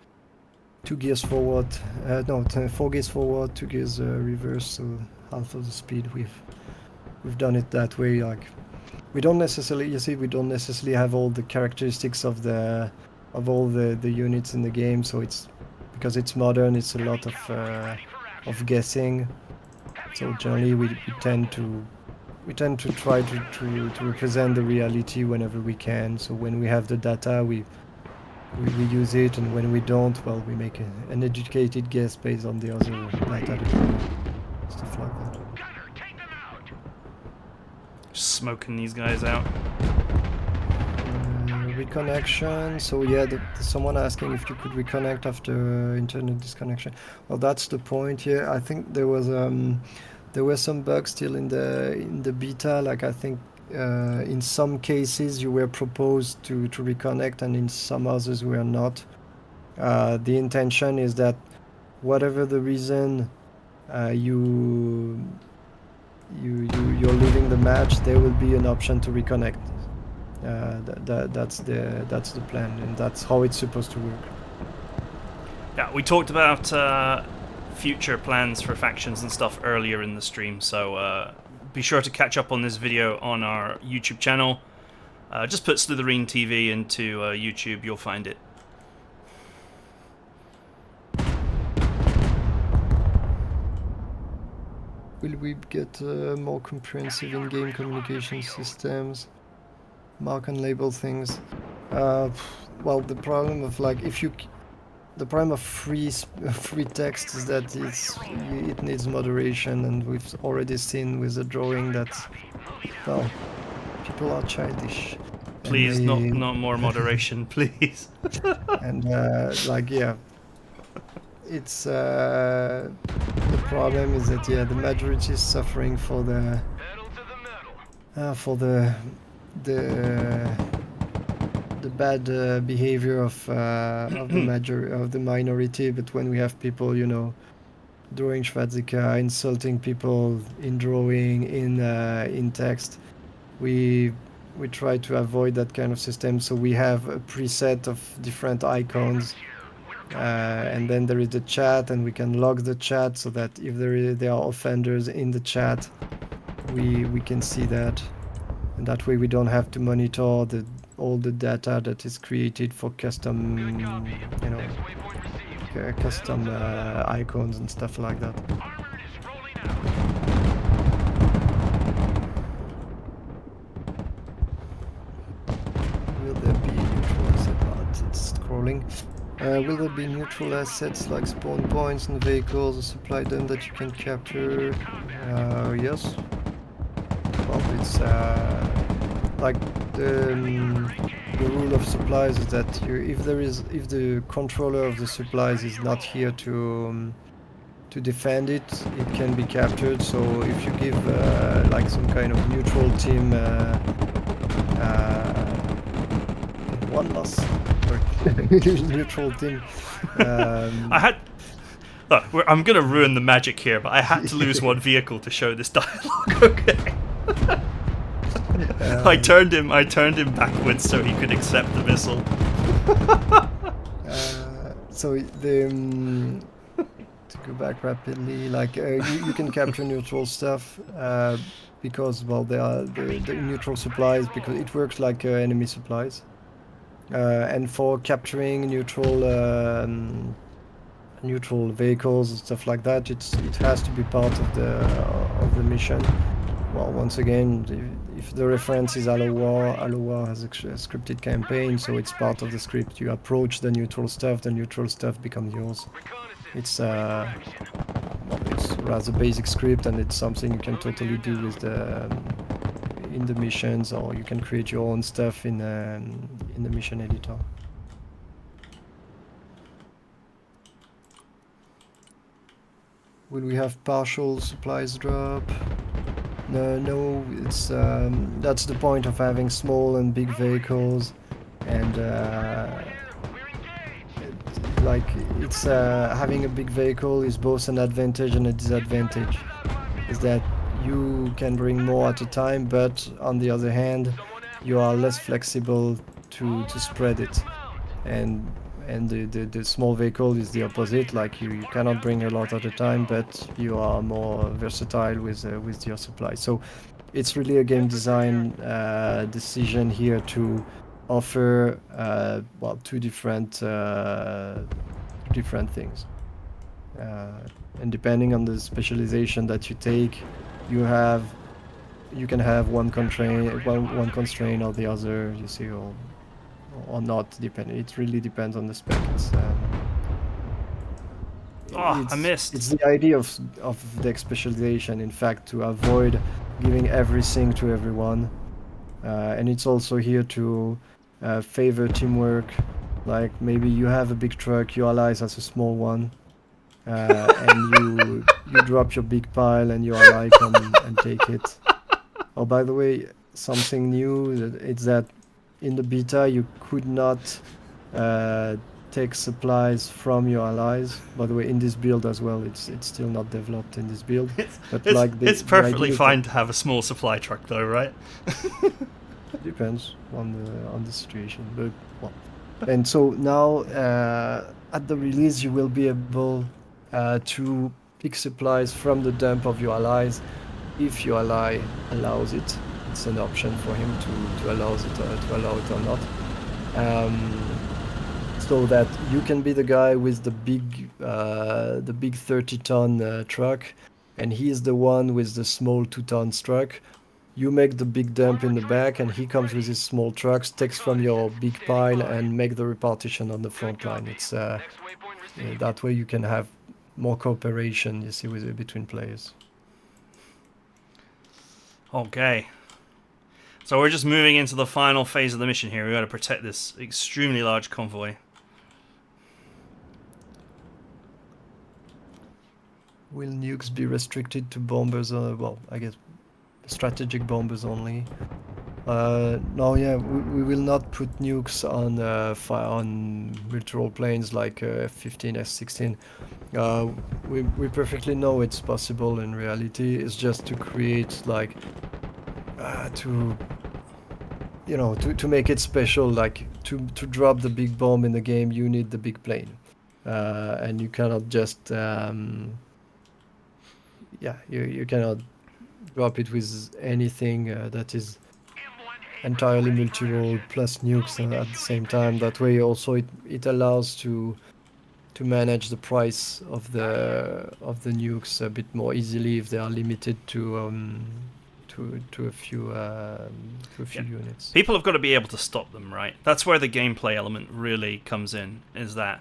Speaker 2: 2 gears forward, 4 gears forward, 2 gears reverse, so half of the speed. We've done it that way. Like we don't necessarily, we don't necessarily have all the characteristics of all the units in the game. So it's because it's modern, it's a lot of guessing. So generally, we tend to try to represent the reality whenever we can. So when we have the data, we use it, and when we don't, well, we make an educated guess based on the other data, stuff like that.
Speaker 1: Just smoking these guys out.
Speaker 2: Reconnection. So yeah, someone asking if you could reconnect after internet disconnection. Well, that's the point here. I think there were some bugs still in the beta. Like I think in some cases you were proposed to reconnect, and in some others were not. The intention is that whatever the reason you're leaving the match, there will be an option to reconnect. That's the plan, and that's how it's supposed to work.
Speaker 1: Yeah, we talked about future plans for factions and stuff earlier in the stream, so be sure to catch up on this video on our YouTube channel. Just put Slitherine TV into YouTube, you'll find it.
Speaker 2: Will we get more comprehensive in-game communication systems? Mark and label things. Well, the problem of like the problem of free text is that it needs moderation, and we've already seen with the drawing that, well, people are childish.
Speaker 1: Please,
Speaker 2: and they,
Speaker 1: not more moderation, please.
Speaker 2: and like yeah, it's the problem is that the majority is suffering for the the bad behavior of the minority. But when we have people, drawing Schwarzika, insulting people in drawing, in text, we try to avoid that kind of system. So we have a preset of different icons, and then there is the chat, and we can log the chat so that if there are offenders in the chat, we can see that, and that way we don't have to monitor all the data that is created for custom, custom icons and stuff like that. Will there be neutral asset? It's scrolling. Will there be neutral assets like spawn points and vehicles or supply them that you can capture? Yes. Well, it's like the rule of supplies is that if the controller of the supplies is not here to defend it, it can be captured. So if you give like some kind of neutral team one loss, sorry, neutral team.
Speaker 1: I'm gonna ruin the magic here, but I had to lose one vehicle to show this dialogue. Okay. I turned him backwards so he could accept the missile.
Speaker 2: So to go back rapidly, like you can capture neutral stuff because, well, they are the neutral supplies, because it works like enemy supplies. And for capturing neutral vehicles and stuff like that, it has to be part of the mission. Well, once again, if the reference is Halo War has a scripted campaign, so it's part of the script. You approach the neutral stuff becomes yours. It's rather basic script, and it's something you can totally do with in the missions, or you can create your own stuff in the mission editor. Will we have partial supplies drop? No, it's that's the point of having small and big vehicles, and having a big vehicle is both an advantage and a disadvantage. Is that you can bring more at a time, but on the other hand, you are less flexible to spread it, and the small vehicle is the opposite. Like you cannot bring a lot at a time, but you are more versatile with your supply. So it's really a game design decision here to offer two different things, and depending on the specialization that you take, you can have one constraint or the other, you see, or not, depending. It really depends on the spec.
Speaker 1: I missed.
Speaker 2: It's the idea of deck specialization, in fact, to avoid giving everything to everyone, and it's also here to favor teamwork. Like maybe you have a big truck, your allies has a small one, and you drop your big pile, and your ally come and take it. Oh, by the way, something new, it's that in the beta you could not take supplies from your allies. By the way, in this build as well, it's still not developed in this build.
Speaker 1: It's perfectly fine to have a small supply truck, though, right?
Speaker 2: Depends on the situation, but well. And so now at the release, you will be able to pick supplies from the dump of your allies if your ally allows it. It's an option for him to allow it or not. Um, so that you can be the guy with the big 30-ton truck, and he's the one with the small 2-ton truck. You make the big dump in the back, and he comes with his small trucks, takes from your big pile, and make the repartition on the front line. It's
Speaker 3: Next waypoint received.
Speaker 2: that way you can have more cooperation, you see, with between players.
Speaker 1: Okay. So we're just moving into the final phase of the mission here. We've got to protect this extremely large convoy.
Speaker 2: Will nukes be restricted to bombers? Well, I guess strategic bombers only. No, yeah, we will not put nukes on on virtual planes like F-15, F-16. We perfectly know it's possible in reality. It's just to create like to to make it special. Like to drop the big bomb in the game, you need the big plane, and you cannot just you cannot drop it with anything that is entirely multi-role plus nukes at the same time. That way also it allows to manage the price of the nukes a bit more easily if they are limited to a few
Speaker 1: Yeah.
Speaker 2: units.
Speaker 1: People have got to be able to stop them, right? That's where the gameplay element really comes in, is that,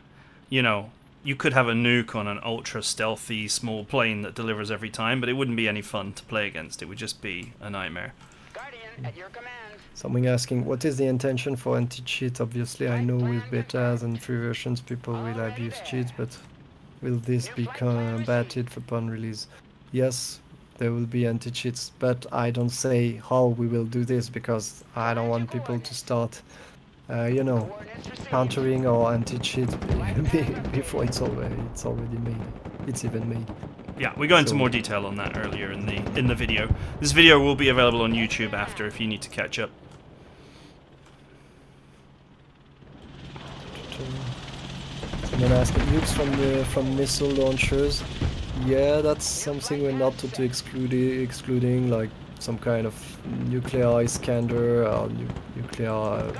Speaker 1: you could have a nuke on an ultra stealthy small plane that delivers every time, but it wouldn't be any fun to play against. It would just be a nightmare.
Speaker 3: Guardian, at your command.
Speaker 2: Someone asking, what is the intention for anti-cheat? Obviously, I know with betas and free versions people will abuse cheats, but will this be combated upon release? Yes, there will be anti-cheats, but I don't say how we will do this because I don't want people to start,
Speaker 3: Coordinates received.
Speaker 2: countering or anti-cheat before it's already made. It's even made.
Speaker 1: Yeah, we go into
Speaker 2: So-
Speaker 1: more detail on that earlier in the video. This video will be available on YouTube after if you need to catch up.
Speaker 2: Someone asking nukes from missile launchers. Yeah, that's something we're not totally excluding, like some kind of nuclear Iskander or nuclear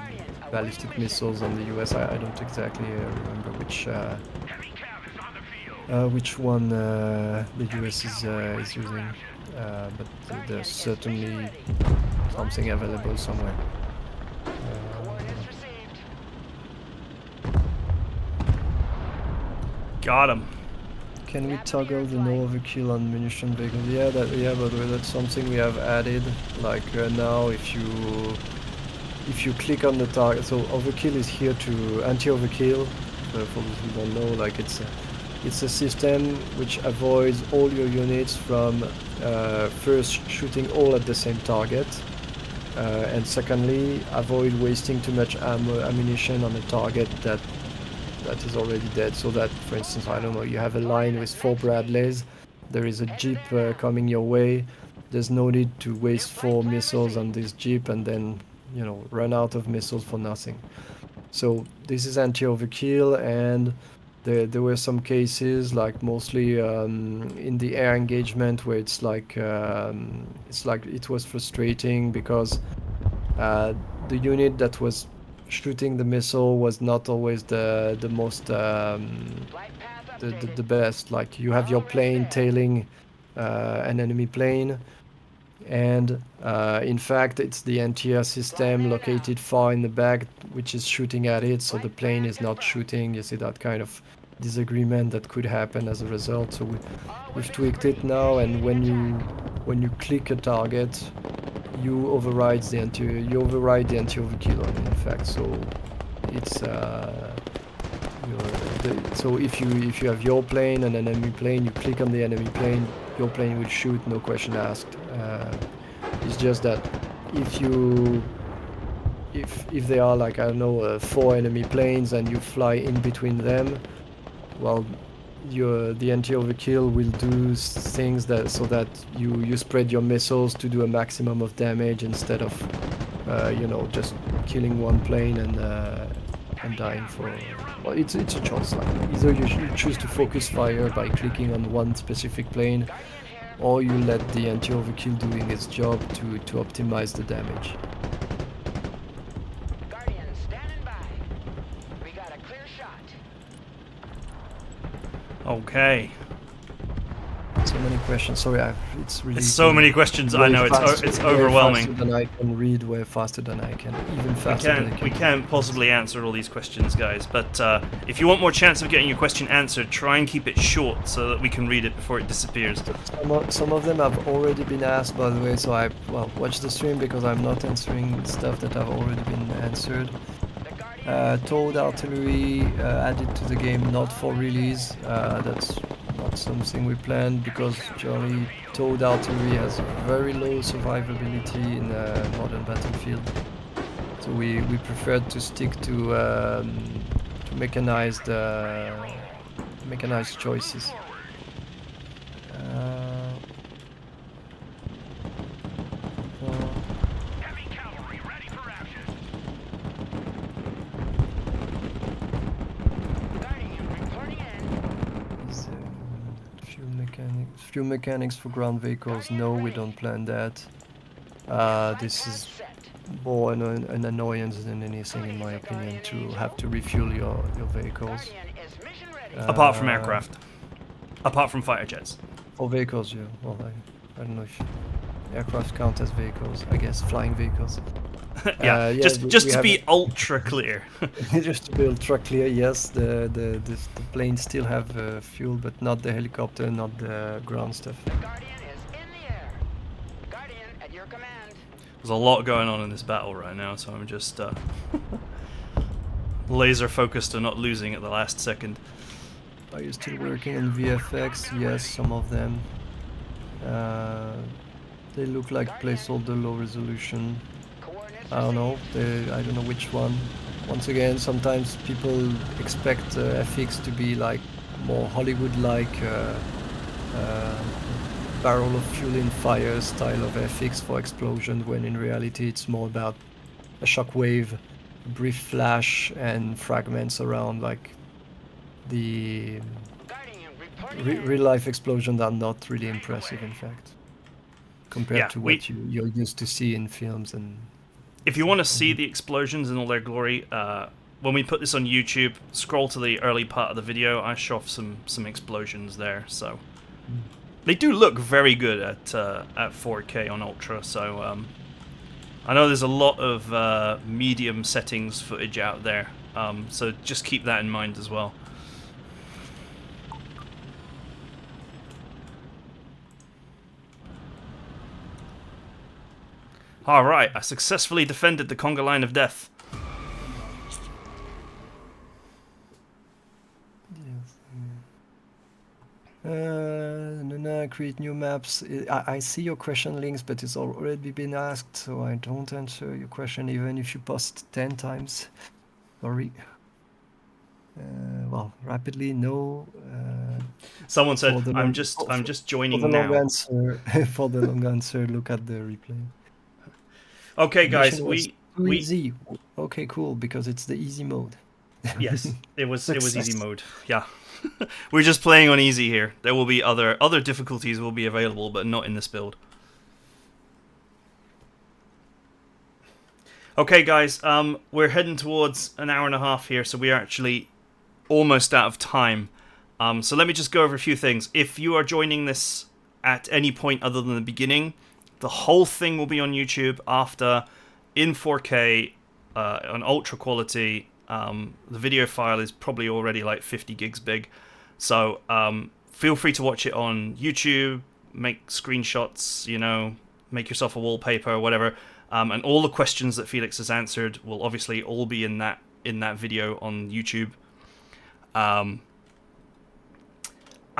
Speaker 2: ballistic missiles on the US. I don't exactly remember
Speaker 3: Heavy cav is on the field.
Speaker 2: which one the US is using, but there's certainly something available somewhere.
Speaker 3: Coordinates received.
Speaker 1: Got him.
Speaker 2: Can we toggle the no overkill on munition vehicles? Yeah, by the way, that's something we have added. Like now, if you click on the target, so overkill is here to anti-overkill. For those who don't know, like it's a system which avoids all your units from first shooting all at the same target, and secondly, avoid wasting too much ammunition on a target that is already dead. So that, for instance, I don't know, you have a line with 4 Bradleys, there is a jeep coming your way, there's no need to waste 4 missiles on this jeep and then, run out of missiles for nothing. So this is anti-overkill, and there were some cases, like mostly in the air engagement, where it's like it was frustrating because the unit that was shooting the missile was not always the most
Speaker 3: Flight path updated.
Speaker 2: the best. Like you have your plane tailing an enemy plane, and in fact it's the anti-air system located far in the back which is shooting at it, so the plane is not shooting. You see that kind of disagreement that could happen as a result. So we've tweaked it now, and when you click a target, you override the anti-overkill on it, in fact. So it's so if you have your plane and an enemy plane, you click on the enemy plane, your plane will shoot, no question asked. It's just that if there are, like, I don't know, 4 enemy planes and you fly in between them, well, the anti-overkill will do things that so that you spread your missiles to do a maximum of damage instead of just killing one plane and dying for. Well, it's a choice. Like either you choose to focus fire by clicking on one specific plane, or you let the anti-overkill doing its job to optimize the damage.
Speaker 3: Guardian, standing by. We got a clear shot.
Speaker 1: Okay.
Speaker 2: So many questions. Sorry, it's really.
Speaker 1: It's so many questions. I know it's overwhelming.
Speaker 2: Way faster than I can read, way faster than I can, even faster than I can.
Speaker 1: We can't possibly answer all these questions, guys. But if you want more chance of getting your question answered, try and keep it short so that we can read it before it disappears.
Speaker 2: Some of them have already been asked, by the way. So watch the stream because I'm not answering stuff that have already been answered. Towed artillery added to the game, not for release. That's not something we planned because generally towed artillery has very low survivability in modern battlefield. So we preferred to stick to mechanized choices.
Speaker 3: Heavy cavalry ready for action. Guardian, reporting in.
Speaker 2: Is fuel mechanics for ground vehicles? No, we don't plan that. This is more an annoyance than anything, in my opinion, to have to refuel your vehicles.
Speaker 3: Guardian is mission ready.
Speaker 1: Apart from aircraft. Apart from fighter jets.
Speaker 2: For vehicles, yeah. Well, I don't know if aircraft count as vehicles. I guess flying vehicles.
Speaker 1: Yeah, just to be ultra clear.
Speaker 2: Just to be ultra clear, yes, the planes still have fuel, but not the helicopter, not the ground stuff.
Speaker 3: Guardian is in the air. Guardian at your command.
Speaker 1: There's a lot going on in this battle right now, so I'm just laser focused on not losing at the last second.
Speaker 2: Are you still working on VFX? Yes, some of them. They look like placeholder low resolution. I don't know. I don't know which one. Once again, sometimes people expect FX to be like more Hollywood-like barrel of fuel in fire style of FX for explosion, when in reality it's more about a shockwave, a brief flash, and fragments around. Like the real-life explosions are not really impressive, in fact, compared to what you're used to see in films and.
Speaker 1: If you want to see the explosions in all their glory, when we put this on YouTube, scroll to the early part of the video. I show off some explosions there, so they do look very good at 4K on Ultra. So I know there's a lot of medium settings footage out there, so just keep that in mind as well. Alright, I successfully defended the conga line of death.
Speaker 2: Create new maps. I see your question links, but it's already been asked, so I don't answer your question even if you post 10 times. Sorry. Well, rapidly, no.
Speaker 1: Someone said, I'm just joining now.
Speaker 2: For the long answer, look at the replay.
Speaker 1: Okay, guys, we
Speaker 2: easy. Okay, cool, because it's the easy mode.
Speaker 1: Yes, it was easy mode. Yeah. We're just playing on easy here. There will be other difficulties will be available, but not in this build. Okay, guys, we're heading towards an hour and a half here, so we're actually almost out of time. So let me just go over a few things. If you are joining this at any point other than the beginning, the whole thing will be on YouTube after, in 4K, on ultra quality. The video file is probably already like 50 gigs big. So feel free to watch it on YouTube, make screenshots, make yourself a wallpaper or whatever. And all the questions that Felix has answered will obviously all be in that video on YouTube. I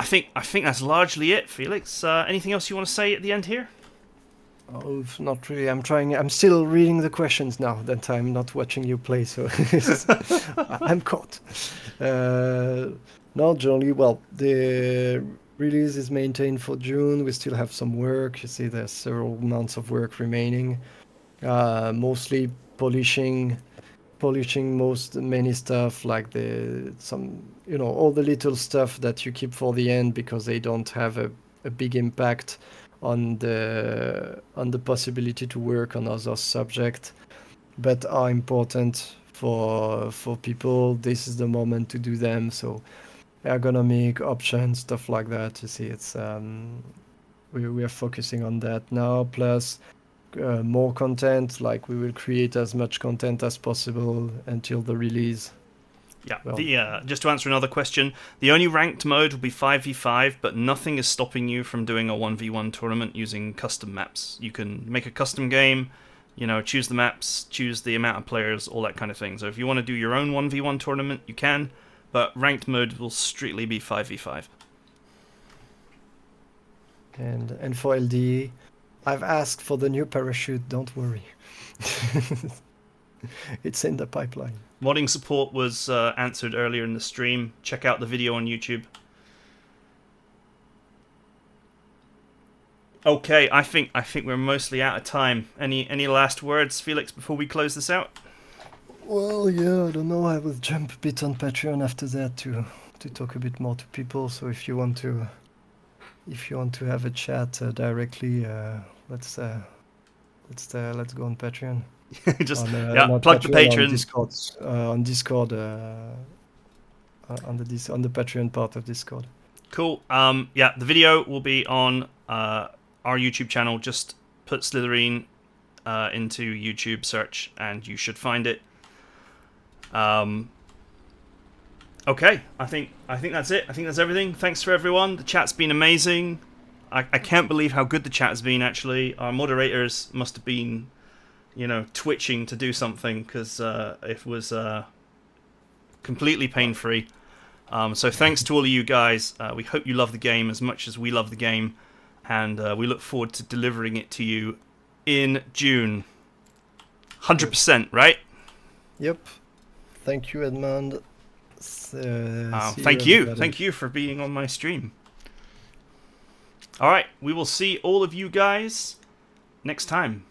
Speaker 1: think that's largely it, Felix. Anything else you want to say at the end here?
Speaker 2: Oh, not really. I'm still reading the questions now that I'm not watching you play, so I'm caught. No, generally, well, the release is maintained for June. We still have some work. You see, there's several months of work remaining. Mostly polishing many stuff like all the little stuff that you keep for the end because they don't have a big impact on the possibility to work on other subjects, but are important for people. This is the moment to do them. So ergonomic options, stuff like that. You see, it's we are focusing on that now. Plus more content. Like we will create as much content as possible until the release.
Speaker 1: Yeah.
Speaker 2: Well,
Speaker 1: Just to answer another question, the only ranked mode will be 5v5, but nothing is stopping you from doing a 1v1 tournament using custom maps. You can make a custom game, choose the maps, choose the amount of players, all that kind of thing. So if you want to do your own 1v1 tournament, you can, but ranked mode will strictly be 5v5.
Speaker 2: and for LDE, I've asked for the new parachute. Don't worry, it's in the pipeline.
Speaker 1: Modding support was answered earlier in the stream. Check out the video on YouTube. Okay, I think we're mostly out of time. Any last words, Felix, before we close this out?
Speaker 2: Well, yeah, I don't know. I will jump a bit on Patreon after that to talk a bit more to people. So if you want to have a chat directly, let's go on Patreon.
Speaker 1: Just
Speaker 2: Not
Speaker 1: plug the
Speaker 2: Patreon,
Speaker 1: Patreon.
Speaker 2: on Discord, on the Patreon part of Discord.
Speaker 1: Cool. The video will be on our YouTube channel. Just put Slitherine into YouTube search, and you should find it. Okay, I think that's it. I think that's everything. Thanks for everyone. The chat's been amazing. I can't believe how good the chat has been. Actually, our moderators must have been, twitching to do something because it was completely pain-free. So thanks to all of you guys. We hope you love the game as much as we love the game, and we look forward to delivering it to you in June. 100%, right?
Speaker 2: Yep. Thank you, Edmond.
Speaker 1: Thank you for being on my stream. All right, we will see all of you guys next time.